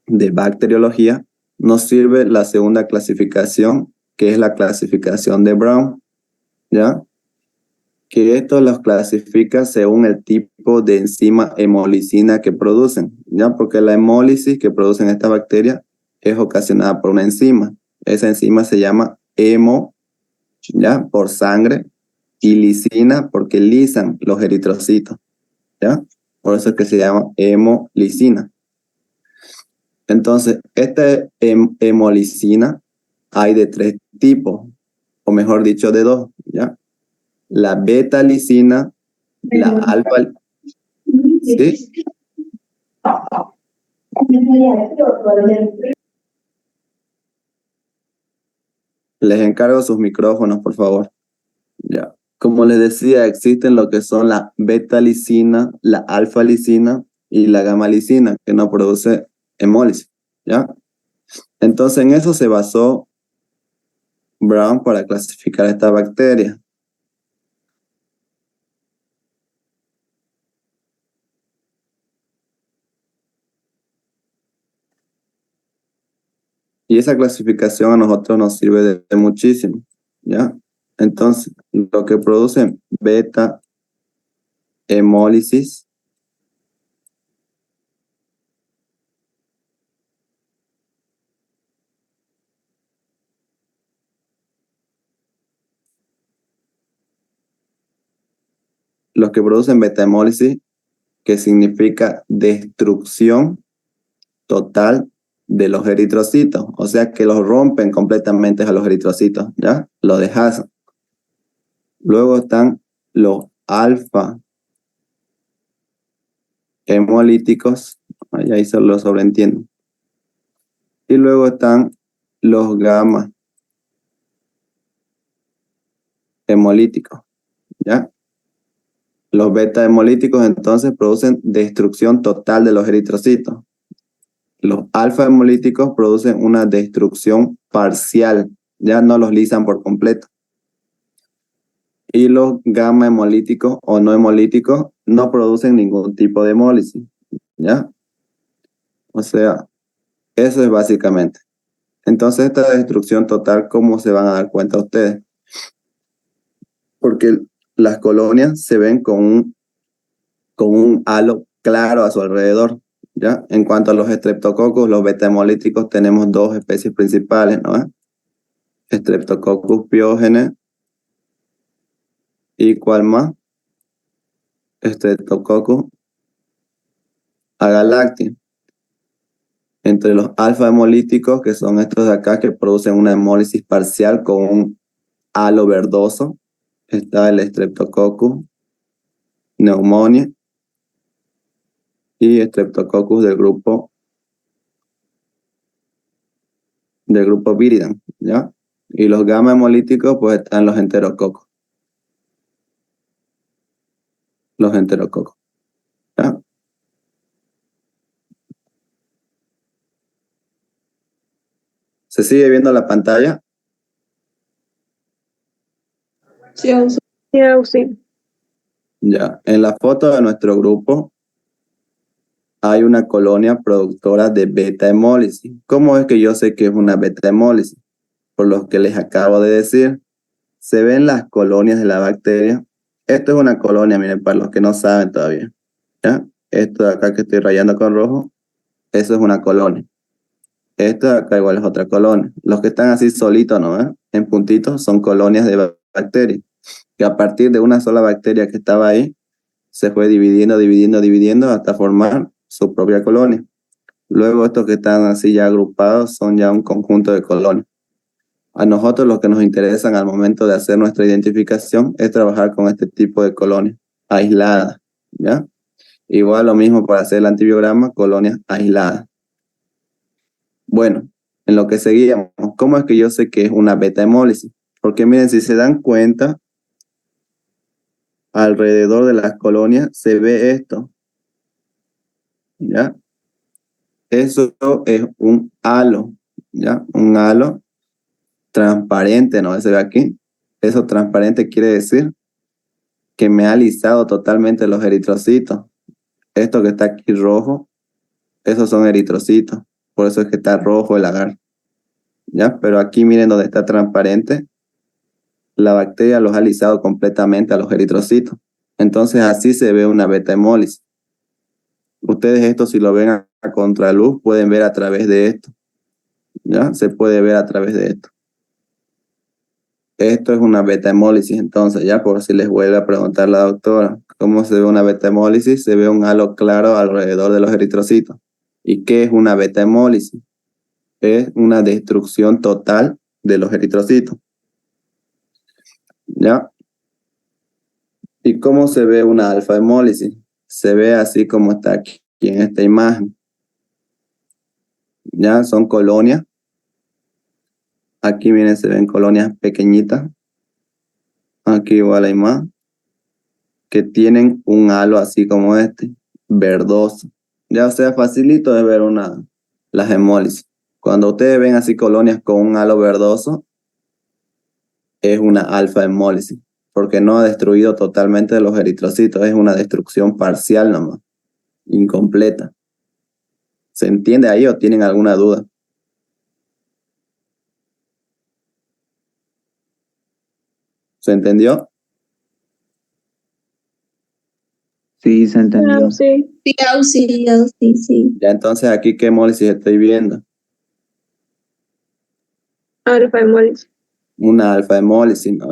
de bacteriología, nos sirve la segunda clasificación, que es la clasificación de Brown, ¿ya? Que esto los clasifica según el tipo de enzima hemolicina que producen, ¿ya? Porque la hemólisis que producen esta bacteria es ocasionada por una enzima. Esa enzima se llama hemo, ¿ya? Por sangre, y lisina porque lisan los eritrocitos, ¿ya? Por eso es que se llama hemolicina. Entonces, esta hemolicina hay de tres tipos. o mejor dicho, de dos, ¿ya? La beta-lisina, la alfa... ¿Sí? Les encargo sus micrófonos, por favor. Ya. Como les decía, existen lo que son la beta-lisina, la alfa-lisina y la gamma-lisina, que no produce hemólisis, ¿ya? Entonces, en eso se basó Brown para clasificar esta bacteria. Y esa clasificación a nosotros nos sirve de muchísimo, ¿ya? Entonces, lo que producen beta hemólisis los que producen beta hemólisis, que significa destrucción total de los eritrocitos, o sea que los rompen completamente a los eritrocitos, ¿ya? Los deshacen. Luego están los alfa hemolíticos, ahí se lo sobreentiendo. Y luego están los gamma hemolíticos, ¿ya? Los beta hemolíticos entonces producen destrucción total de los eritrocitos. Los alfa hemolíticos producen una destrucción parcial, ya no los lisan por completo. Y los gamma hemolíticos o no hemolíticos no producen ningún tipo de hemólisis, ¿ya? O sea, eso es básicamente. Entonces, esta destrucción total, ¿cómo se van a dar cuenta ustedes? Porque las colonias se ven con un halo claro a su alrededor, ¿ya? En cuanto a los estreptococos, los beta hemolíticos, tenemos dos especies principales, ¿no? Streptococcus pyogenes y ¿cuál más? Streptococcus agalactiae. Entre los alfa hemolíticos, que son estos de acá, que producen una hemólisis parcial con un halo verdoso, está el Streptococcus pneumoniae y Streptococcus del grupo Viridae, ¿ya? Y los gamma hemolíticos, pues están los enterococos. Los enterococos, ¿ya? ¿Se sigue viendo la pantalla? Sí, sí. Ya. En la foto de nuestro grupo hay una colonia productora de beta hemólisis. ¿Cómo es que yo sé que es una beta hemólisis? Por lo que les acabo de decir, se ven las colonias de la bacteria. Esto es una colonia, miren, para los que no saben todavía, ¿ya? Esto de acá que estoy rayando con rojo, eso es una colonia. Esto de acá igual es otra colonia. Los que están así solitos, ¿no? En puntitos, son colonias de bacterias. Que a partir de una sola bacteria que estaba ahí, se fue dividiendo hasta formar su propia colonia. Luego estos que están así ya agrupados son ya un conjunto de colonias. A nosotros lo que nos interesan al momento de hacer nuestra identificación es trabajar con este tipo de colonias aisladas, ¿ya? Igual lo mismo para hacer el antibiograma, colonias aisladas. Bueno, en lo que seguíamos, ¿cómo es que yo sé que es una beta hemólisis? Porque miren, si se dan cuenta, alrededor de las colonias se ve esto, ¿ya? Eso es un halo, ¿ya? Un halo transparente, ¿no? Se ve aquí. Eso transparente quiere decir que me ha alisado totalmente los eritrocitos. Esto que está aquí rojo, esos son eritrocitos. Por eso es que está rojo el agar, ¿ya? Pero aquí miren donde está transparente, la bacteria los ha alisado completamente a los eritrocitos. Entonces así se ve una beta hemólisis. Ustedes esto si lo ven a contraluz pueden ver a través de esto, ¿ya? Se puede ver a través de esto. Esto es una beta hemólisis, entonces, ya por si les vuelve a preguntar la doctora, ¿cómo se ve una beta hemólisis? Se ve un halo claro alrededor de los eritrocitos. ¿Y qué es una beta hemólisis? Es una destrucción total de los eritrocitos. ¿Ya? ¿Y cómo se ve una alfa hemólisis? Se ve así como está aquí en esta imagen. ¿Ya? Son colonias. Aquí miren, se ven colonias pequeñitas. Aquí igual hay más. Que tienen un halo así como este, verdoso. Ya, o sea, facilito de ver las hemólisis. Cuando ustedes ven así colonias con un halo verdoso, es una alfa hemólisis, porque no ha destruido totalmente los eritrocitos, es una destrucción parcial nomás, incompleta. ¿Se entiende ahí o tienen alguna duda? ¿Se entendió? Sí, se entendió. Sí. Sí. Ya, entonces aquí qué hemólisis estoy viendo. Alfa hemólisis. Una alfa hemólisis, ¿no?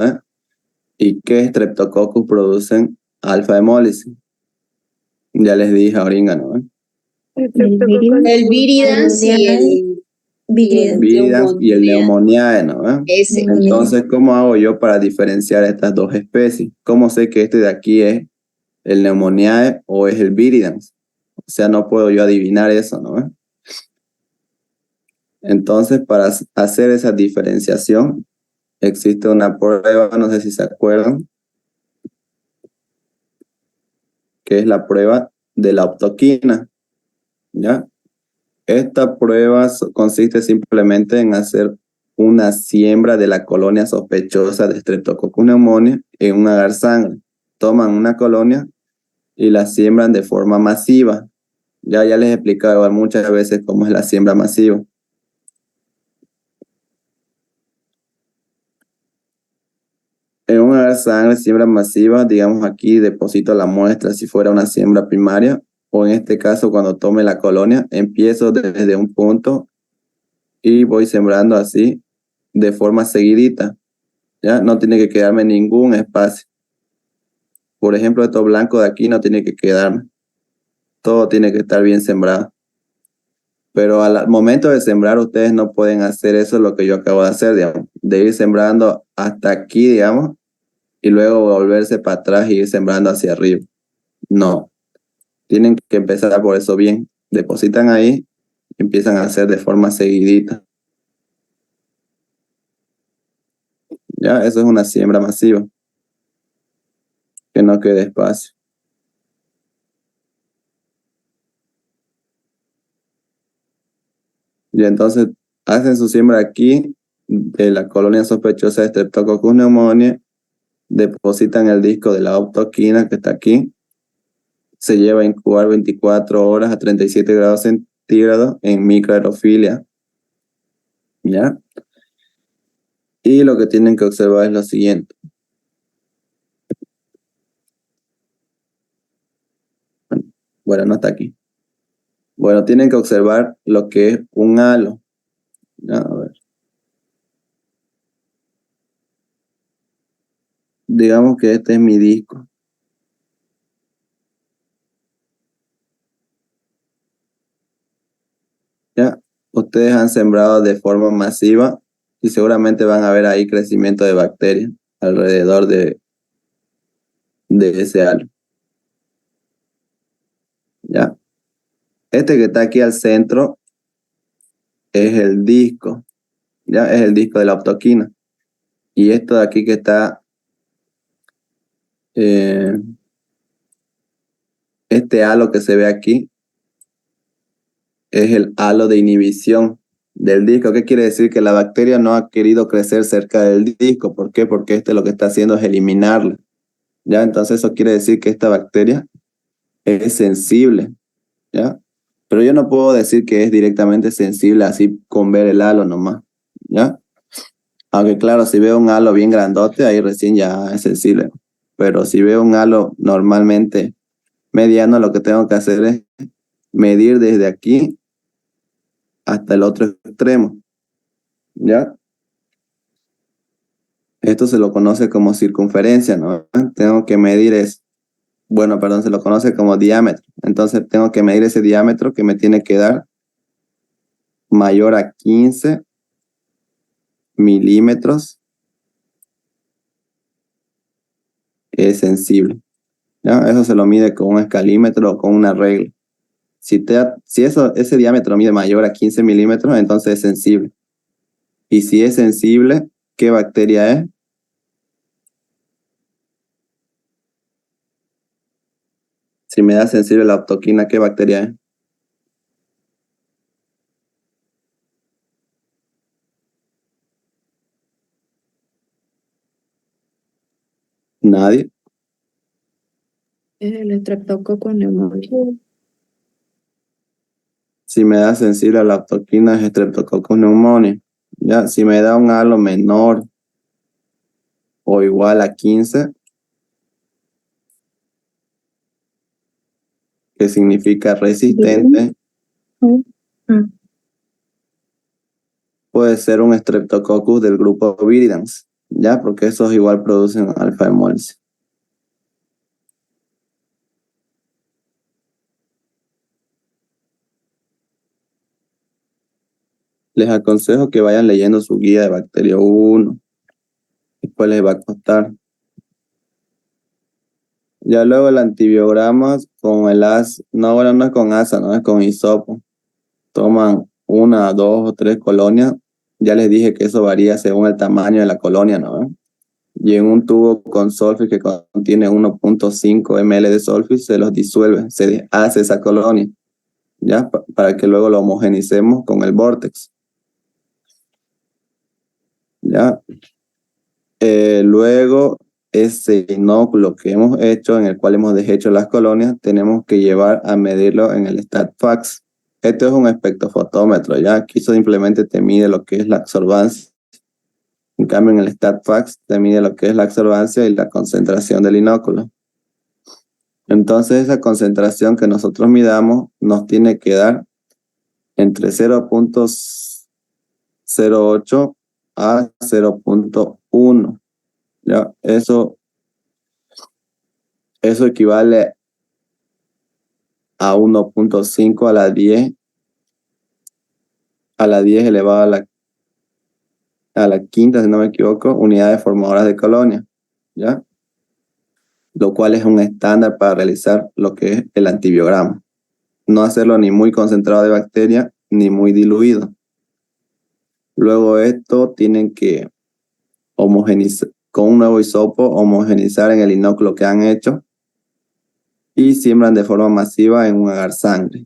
¿Y qué Streptococcus producen alfa hemólisis? Ya les dije ahorita, ¿no? El viridans y el Viridans y el Pneumoniae, ¿no? ese. Entonces, ¿cómo hago yo para diferenciar estas dos especies? ¿Cómo sé que este de aquí es el Pneumoniae o es el Viridans? O sea, no puedo yo adivinar eso, ¿no? Entonces, para hacer esa diferenciación, existe una prueba, no sé si se acuerdan, que es la prueba de la optoquina, ¿ya? Esta prueba consiste simplemente en hacer una siembra de la colonia sospechosa de Streptococcus pneumoniae en un agar sangre. Toman una colonia y la siembran de forma masiva. Ya les he explicado muchas veces cómo es la siembra masiva. En un agar sangre, siembra masiva, digamos aquí deposito la muestra si fuera una siembra primaria, o en este caso cuando tome la colonia, empiezo desde un punto y voy sembrando así de forma seguidita. ¿Ya? No tiene que quedarme ningún espacio. Por ejemplo, esto blanco de aquí no tiene que quedarme. Todo tiene que estar bien sembrado. Pero al momento de sembrar, ustedes no pueden hacer eso, lo que yo acabo de hacer, digamos, de ir sembrando hasta aquí, digamos, y luego volverse para atrás y ir sembrando hacia arriba. No. Tienen que empezar por eso bien. Depositan ahí y empiezan a hacer de forma seguidita. Ya, eso es una siembra masiva. Que no quede espacio. Y entonces hacen su siembra aquí de la colonia sospechosa de Streptococcus pneumoniae, depositan el disco de la optoquina que está aquí, se lleva a incubar 24 horas a 37 grados centígrados en microaerofilia, ¿ya? Y lo que tienen que observar es lo siguiente. Bueno, no está aquí. Bueno, tienen que observar lo que es un halo. ¿Ya? A ver. Digamos que este es mi disco. ¿Ya? Ustedes han sembrado de forma masiva y seguramente van a ver ahí crecimiento de bacterias alrededor de ese halo. ¿Ya? Este que está aquí al centro es el disco. ¿Ya? Es el disco de la optoquina. Y esto de aquí que está, este halo que se ve aquí, es el halo de inhibición del disco. ¿Qué quiere decir? Que la bacteria no ha querido crecer cerca del disco. ¿Por qué? Porque este lo que está haciendo es eliminarla. ¿Ya? Entonces eso quiere decir que esta bacteria es sensible. ¿Ya? Pero yo no puedo decir que es directamente sensible así con ver el halo nomás. ¿Ya? Aunque claro, si veo un halo bien grandote, ahí recién ya es sensible. Pero si veo un halo normalmente mediano, lo que tengo que hacer es medir desde aquí hasta el otro extremo. ¿Ya? Esto se lo conoce como circunferencia, ¿no? Tengo que medir eso. Bueno, perdón, se lo conoce como diámetro. Entonces tengo que medir ese diámetro que me tiene que dar mayor a 15 milímetros es sensible. ¿Ya? Eso se lo mide con un escalímetro o con una regla. Si ese diámetro mide mayor a 15 milímetros, entonces es sensible. Y si es sensible, ¿qué bacteria es? Si me da sensible la aptoquina, ¿qué bacteria es? Nadie. El Streptococcus pneumoniae. Si me da sensible a la aptoquina, es Streptococcus pneumoniae. ¿Ya? Si me da un halo menor o igual a 15, que significa resistente, puede ser un Streptococcus del grupo Viridans, ¿ya? Porque esos igual producen alfa hemólisis. Les aconsejo que vayan leyendo su guía de Bacterio 1. Después les va a costar. Ya luego el antibiograma con el AS, no, bueno, no es con ASA, no es con hisopo. Toman 1, 2 o 3 colonias. Ya les dije que eso varía según el tamaño de la colonia, ¿no? Y en un tubo con Solfit que contiene 1.5 ml de Solfit se los disuelve, se hace esa colonia, ¿ya? Para que luego lo homogenicemos con el Vortex. ¿Ya? Luego, ese inóculo que hemos hecho, en el cual hemos deshecho las colonias, tenemos que llevar a medirlo en el StatFax. Esto es un espectrofotómetro, ¿ya? Aquí simplemente te mide lo que es la absorbancia. En cambio, en el StatFax te mide lo que es la absorbancia y la concentración del inóculo. Entonces, esa concentración que nosotros midamos nos tiene que dar entre 0.08 a 0.1. ¿Ya? Eso equivale a 1.5 a la 10 elevado a la quinta, si no me equivoco, unidades formadoras de colonia, ¿ya? Lo cual es un estándar para realizar lo que es el antibiograma. No hacerlo ni muy concentrado de bacteria, ni muy diluido. Luego esto tienen que homogenizar, con un nuevo hisopo, homogenizar en el inóculo que han hecho y siembran de forma masiva en un agar sangre,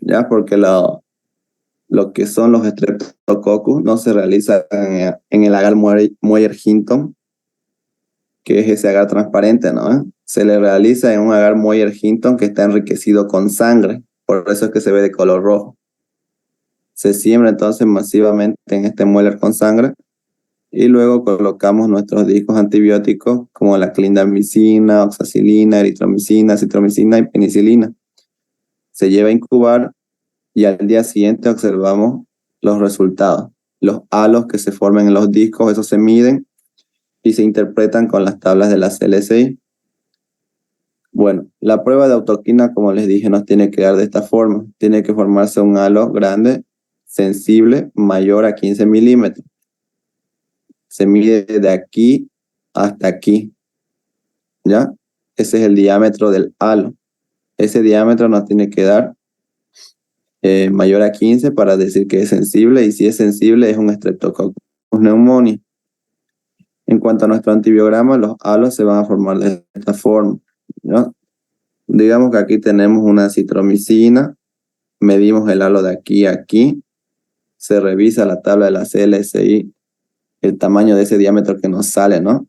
¿ya? Porque lo que son los Streptococcus no se realiza en el agar Mueller-Hinton, que es ese agar transparente, ¿no? Se le realiza en un agar Mueller-Hinton que está enriquecido con sangre, por eso es que se ve de color rojo. Se siembra entonces masivamente en este mueller con sangre y luego colocamos nuestros discos antibióticos como la clindamicina, oxacilina, eritromicina, acitromicina y penicilina. Se lleva a incubar y al día siguiente observamos los resultados. Los halos que se forman en los discos, esos se miden y se interpretan con las tablas de la CLSI. Bueno, la prueba de autoquina, como les dije, nos tiene que dar de esta forma. Tiene que formarse un halo grande, sensible, mayor a 15 milímetros. Se mide de aquí hasta aquí, ¿ya? Ese es el diámetro del halo. Ese diámetro nos tiene que dar mayor a 15 para decir que es sensible, y si es sensible es un Streptococcus pneumoniae. En cuanto a nuestro antibiograma, los halos se van a formar de esta forma, ¿no? Digamos que aquí tenemos una citromicina, medimos el halo de aquí a aquí, se revisa la tabla de la CLSI, el tamaño de ese diámetro que nos sale, ¿no?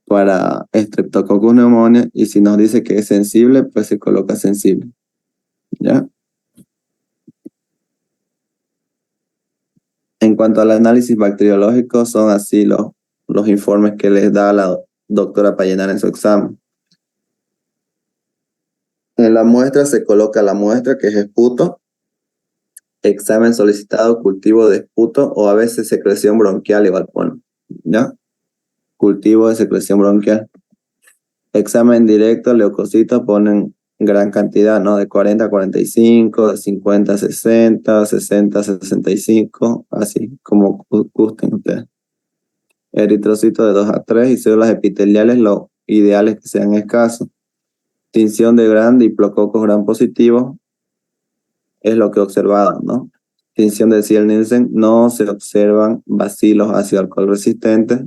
Para Streptococcus pneumoniae, y si nos dice que es sensible, pues se coloca sensible, ¿ya? En cuanto al análisis bacteriológico, son así los informes que les da la doctora para llenar en su examen. En la muestra se coloca la muestra, que es esputo, examen solicitado, cultivo de esputo, o a veces secreción bronquial igual ponen, ¿ya? Cultivo de secreción bronquial. Examen directo, leucocitos, ponen gran cantidad, ¿no? De 40 a 45, de 50 a 60, 60 a 65, así como gusten ustedes. Eritrocitos de 2 a 3 y células epiteliales, lo ideal es que sean escasos. Tinción de gran diplococos gram positivos es lo que he observado, ¿no? Tinción de Ziel-Nielsen, no se observan bacilos ácido alcohol resistentes.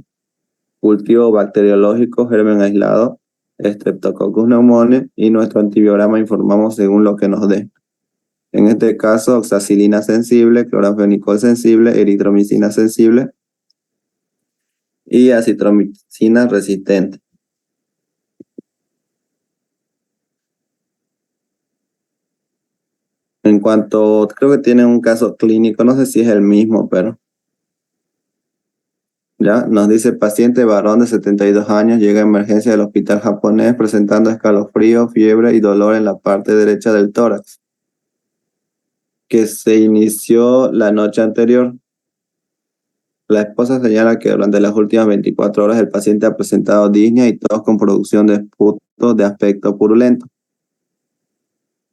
Cultivo bacteriológico, germen aislado, Streptococcus pneumoniae, y nuestro antibiograma informamos según lo que nos dé. En este caso, oxacilina sensible, cloranfenicol sensible, eritromicina sensible y acitromicina resistente. En cuanto, creo que tienen un caso clínico, no sé si es el mismo, pero ya nos dice paciente varón de 72 años, llega a emergencia del hospital japonés presentando escalofrío, fiebre y dolor en la parte derecha del tórax, que se inició la noche anterior. La esposa señala que durante las últimas 24 horas el paciente ha presentado disnea y tos con producción de esputos de aspecto purulento.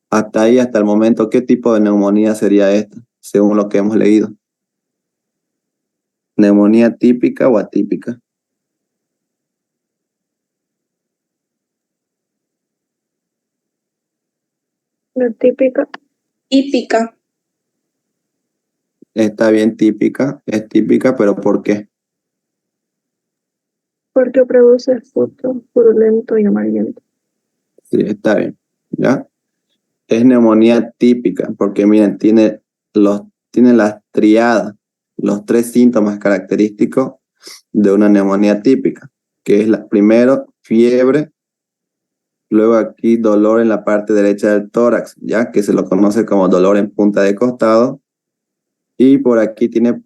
Hasta ahí, hasta el momento, ¿qué tipo de neumonía sería esta, según lo que hemos leído? ¿Neumonía típica o atípica? La típica. Típica. Está bien, típica, es típica, pero ¿por qué? Porque produce esputo purulento y amarillento. Sí, está bien, ¿ya? Es neumonía típica, porque miren, tiene las triadas, los 3 síntomas característicos de una neumonía típica, que es primero, fiebre, luego aquí dolor en la parte derecha del tórax, ya que se lo conoce como dolor en punta de costado, y por aquí tiene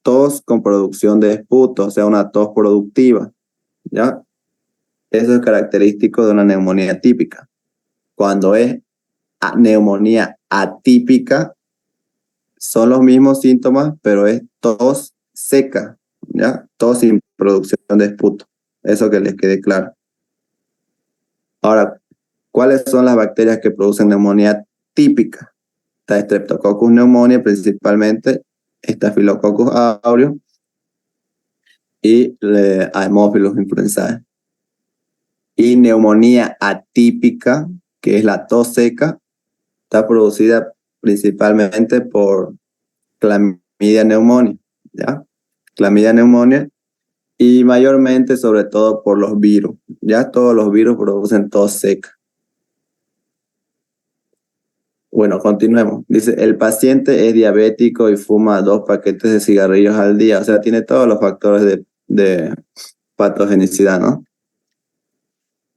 tos con producción de esputo, o sea, una tos productiva, ¿ya? Eso es característico de una neumonía típica. Cuando es neumonía atípica, son los mismos síntomas, pero es tos seca, ¿ya? Tos sin producción de esputo. Eso que les quede claro. Ahora, ¿cuáles son las bacterias que producen neumonía típica? Está Streptococcus pneumoniae, principalmente Staphylococcus aureus y Haemophilus influenzae. Y neumonía atípica, que es la tos seca, está producida principalmente por Clamidia pneumoniae, ¿ya? Clamidia pneumoniae, y mayormente, sobre todo, por los virus. Ya todos los virus producen tos seca. Bueno, continuemos. Dice, el paciente es diabético y fuma 2 paquetes de cigarrillos al día. O sea, tiene todos los factores de patogenicidad, ¿no?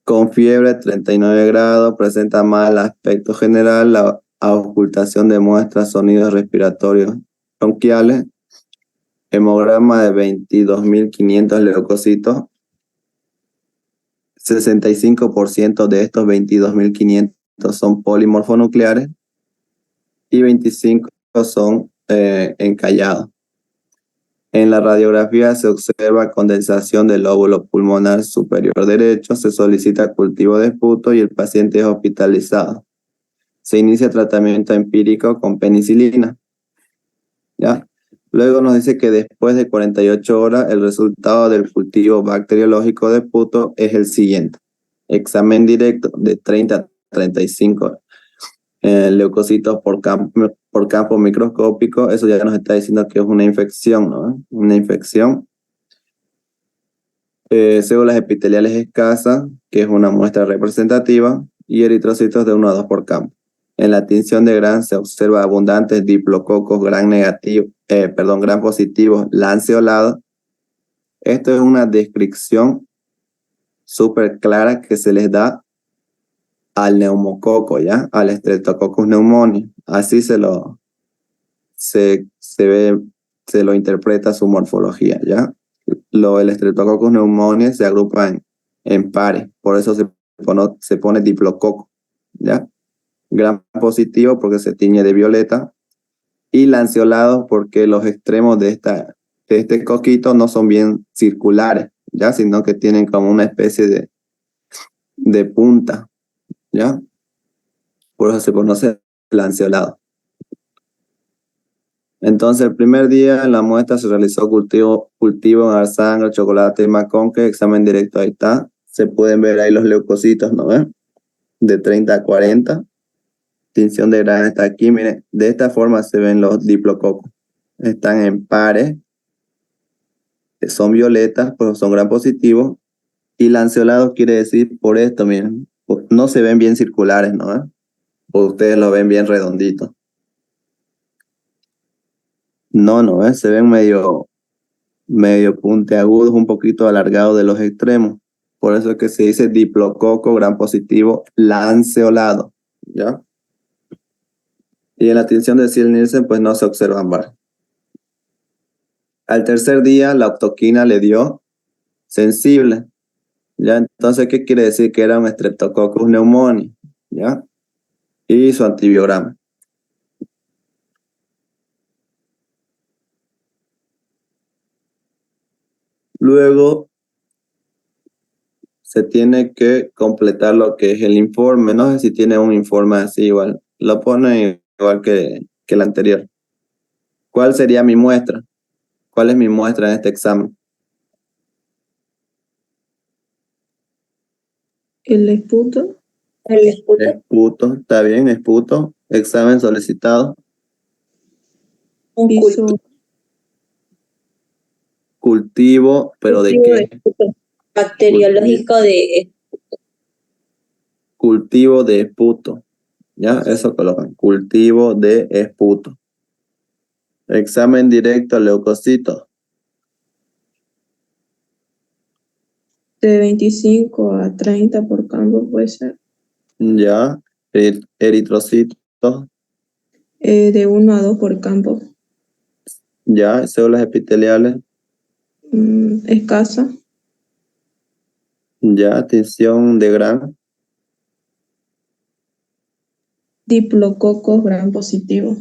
Con fiebre 39 grados, presenta mal aspecto general, la auscultación demuestra sonidos respiratorios bronquiales, hemograma de 22.500 leucocitos, 65% de estos 22.500 son polimorfonucleares y 25 son encallados. En la radiografía se observa condensación del lóbulo pulmonar superior derecho, se solicita cultivo de esputo y el paciente es hospitalizado. Se inicia tratamiento empírico con penicilina, ¿ya? Luego nos dice que después de 48 horas el resultado del cultivo bacteriológico de esputo es el siguiente. Examen directo de 30 a 35 leucocitos por campo microscópico. Eso ya nos está diciendo que es una infección, ¿no? Una infección. Células epiteliales escasas, que es una muestra representativa, y eritrocitos de 1 a 2 por campo. En la tinción de Gram se observa abundantes diplococos gram positivos lanceolados. Esto es una descripción súper clara que se les da al neumococo, ¿ya? Al Streptococcus pneumoniae. Así se lo interpreta su morfología, ¿ya? El Streptococcus pneumoniae se agrupa en pares, por eso se pone diplococo, ¿ya? Gran positivo porque se tiñe de violeta y lanceolado porque los extremos de este coquito no son bien circulares, ¿ya? Sino que tienen como una especie de punta, ¿ya? Por eso se conoce lanceolado. Entonces, el primer día en la muestra se realizó cultivo en alzanga, chocolate y maconque, examen directo, ahí está. Se pueden ver ahí los leucocitos, ¿no ven? De 30 a 40. Tinción de Gram está aquí, miren. De esta forma se ven los diplococos. Están en pares, son violetas, pues son Gram positivos. Y lanceolados quiere decir por esto, miren. No se ven bien circulares, ¿no ven? O ustedes lo ven bien redonditos. No ven, se ven medio puntiagudos, un poquito alargados de los extremos. Por eso es que se dice diplococo Gram positivo lanceolado, ¿ya? Y en la tinción de Ziel-Nielsen, pues no se observan barras. Al tercer día, la octoquina le dio sensible, ¿ya? Entonces, ¿qué quiere decir? Que era un Streptococcus pneumoniae, ¿ya? Y su antibiograma. Luego, se tiene que completar lo que es el informe. No sé si tiene un informe así igual. Lo pone igual que el anterior. ¿Cuál sería mi muestra? ¿Cuál es mi muestra en este examen? El esputo. Esputo, está bien, esputo. Examen solicitado. Hizo Cultivo, pero ¿de qué? Bacteriológico de Cultivo de esputo. ¿Ya? Eso colocan. Cultivo de esputo. Examen directo leucocitos. de 25 a 30 por campo, puede ser. Ya. Eritrocitos. De 1 a 2 por campo. Ya. Células epiteliales. Escasa. Ya. Tinción de Gram. Diplococos Gram positivo.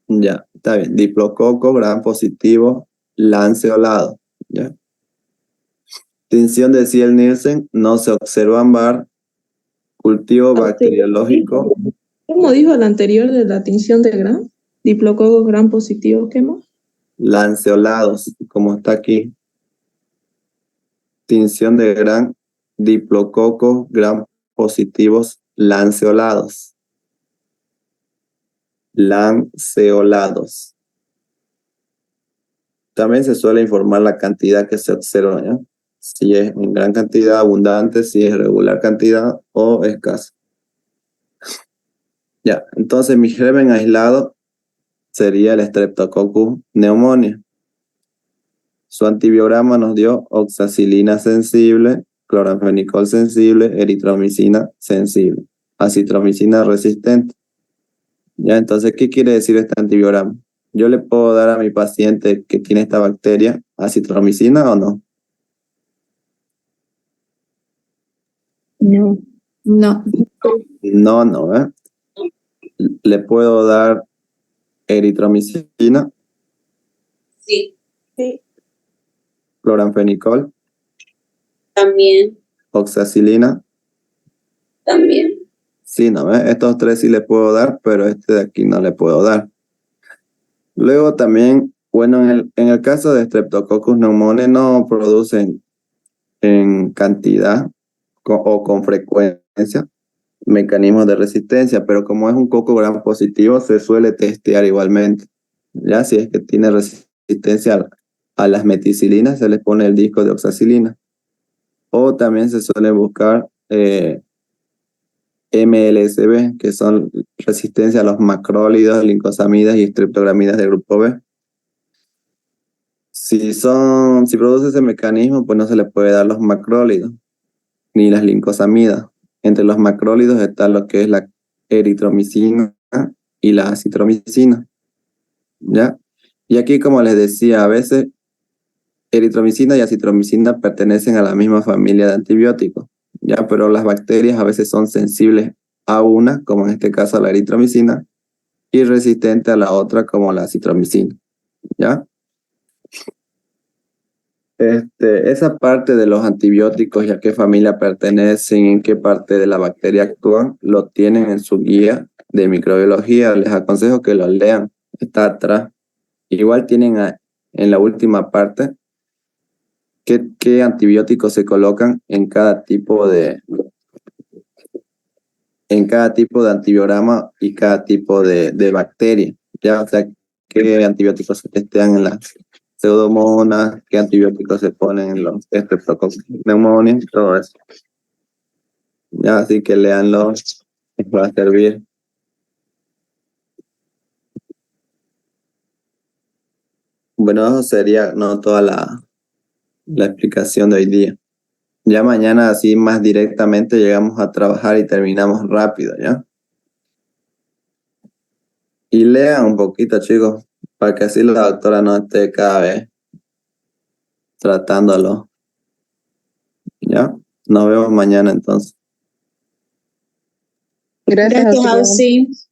Ya. Está bien. Diplococo Gram positivo lanceolado. Ya. Tinción de Ziel-Nielsen. No se observan bar. Cultivo bacteriológico. ¿Cómo dijo el anterior de la tinción de Gram? Diplococos Gram positivo, ¿qué más? Lanceolados, como está aquí. Tinción de Gram, diplococos Gram positivos lanceolados. Lanceolados. También se suele informar la cantidad que se observa, ¿ya? Si es en gran cantidad, abundante, si es regular cantidad o escasa. Ya, entonces mi germen aislado sería el Streptococcus pneumoniae. Su antibiograma nos dio oxacilina sensible, cloranfenicol sensible, eritromicina sensible, acitromicina resistente. Ya, entonces, ¿qué quiere decir este antibiograma? ¿Yo le puedo dar a mi paciente que tiene esta bacteria acitromicina o no? No. No, ¿eh? ¿Le puedo dar eritromicina, sí, cloranfenicol, también, oxacilina? también. Sí, ¿no? Estos tres sí le puedo dar, pero este de aquí no le puedo dar. Luego también, bueno, en el caso de Streptococcus pneumoniae no producen en cantidad o con frecuencia mecanismos de resistencia, pero como es un coco Gram positivo, se suele testear igualmente. Ya si es que tiene resistencia a las meticilinas, se les pone el disco de oxacilina. O también se suele buscar MLSB, que son resistencia a los macrólidos, lincosamidas y streptogramidas del grupo B. Si produce ese mecanismo, pues no se le puede dar los macrólidos ni las lincosamidas. Entre los macrólidos está lo que es la eritromicina y la acitromicina. ¿Ya? Y aquí, como les decía, a veces eritromicina y acitromicina pertenecen a la misma familia de antibióticos, ¿ya? Pero las bacterias a veces son sensibles a una, como en este caso a la eritromicina, y resistente a la otra, como la acitromicina, ¿ya? Esa parte de los antibióticos y a qué familia pertenecen, en qué parte de la bacteria actúan, lo tienen en su guía de microbiología. Les aconsejo que lo lean. está atrás. Igual tienen en la última parte qué antibióticos se colocan en cada tipo de antibiograma y cada tipo de bacteria. Ya, o sea, qué antibióticos se testean en las pseudomonas, qué antibióticos se ponen en los Streptococcus pneumoniae, todo eso. Ya, así que léanlo, les va a servir. Bueno, eso sería no toda la explicación de hoy día. Ya mañana así más directamente llegamos a trabajar y terminamos rápido, ¿ya? Y lean un poquito, chicos, para que así la doctora no esté cada vez tratándolo. ¿Ya? Nos vemos mañana entonces. Gracias, Gracias, Adrián. Auxi.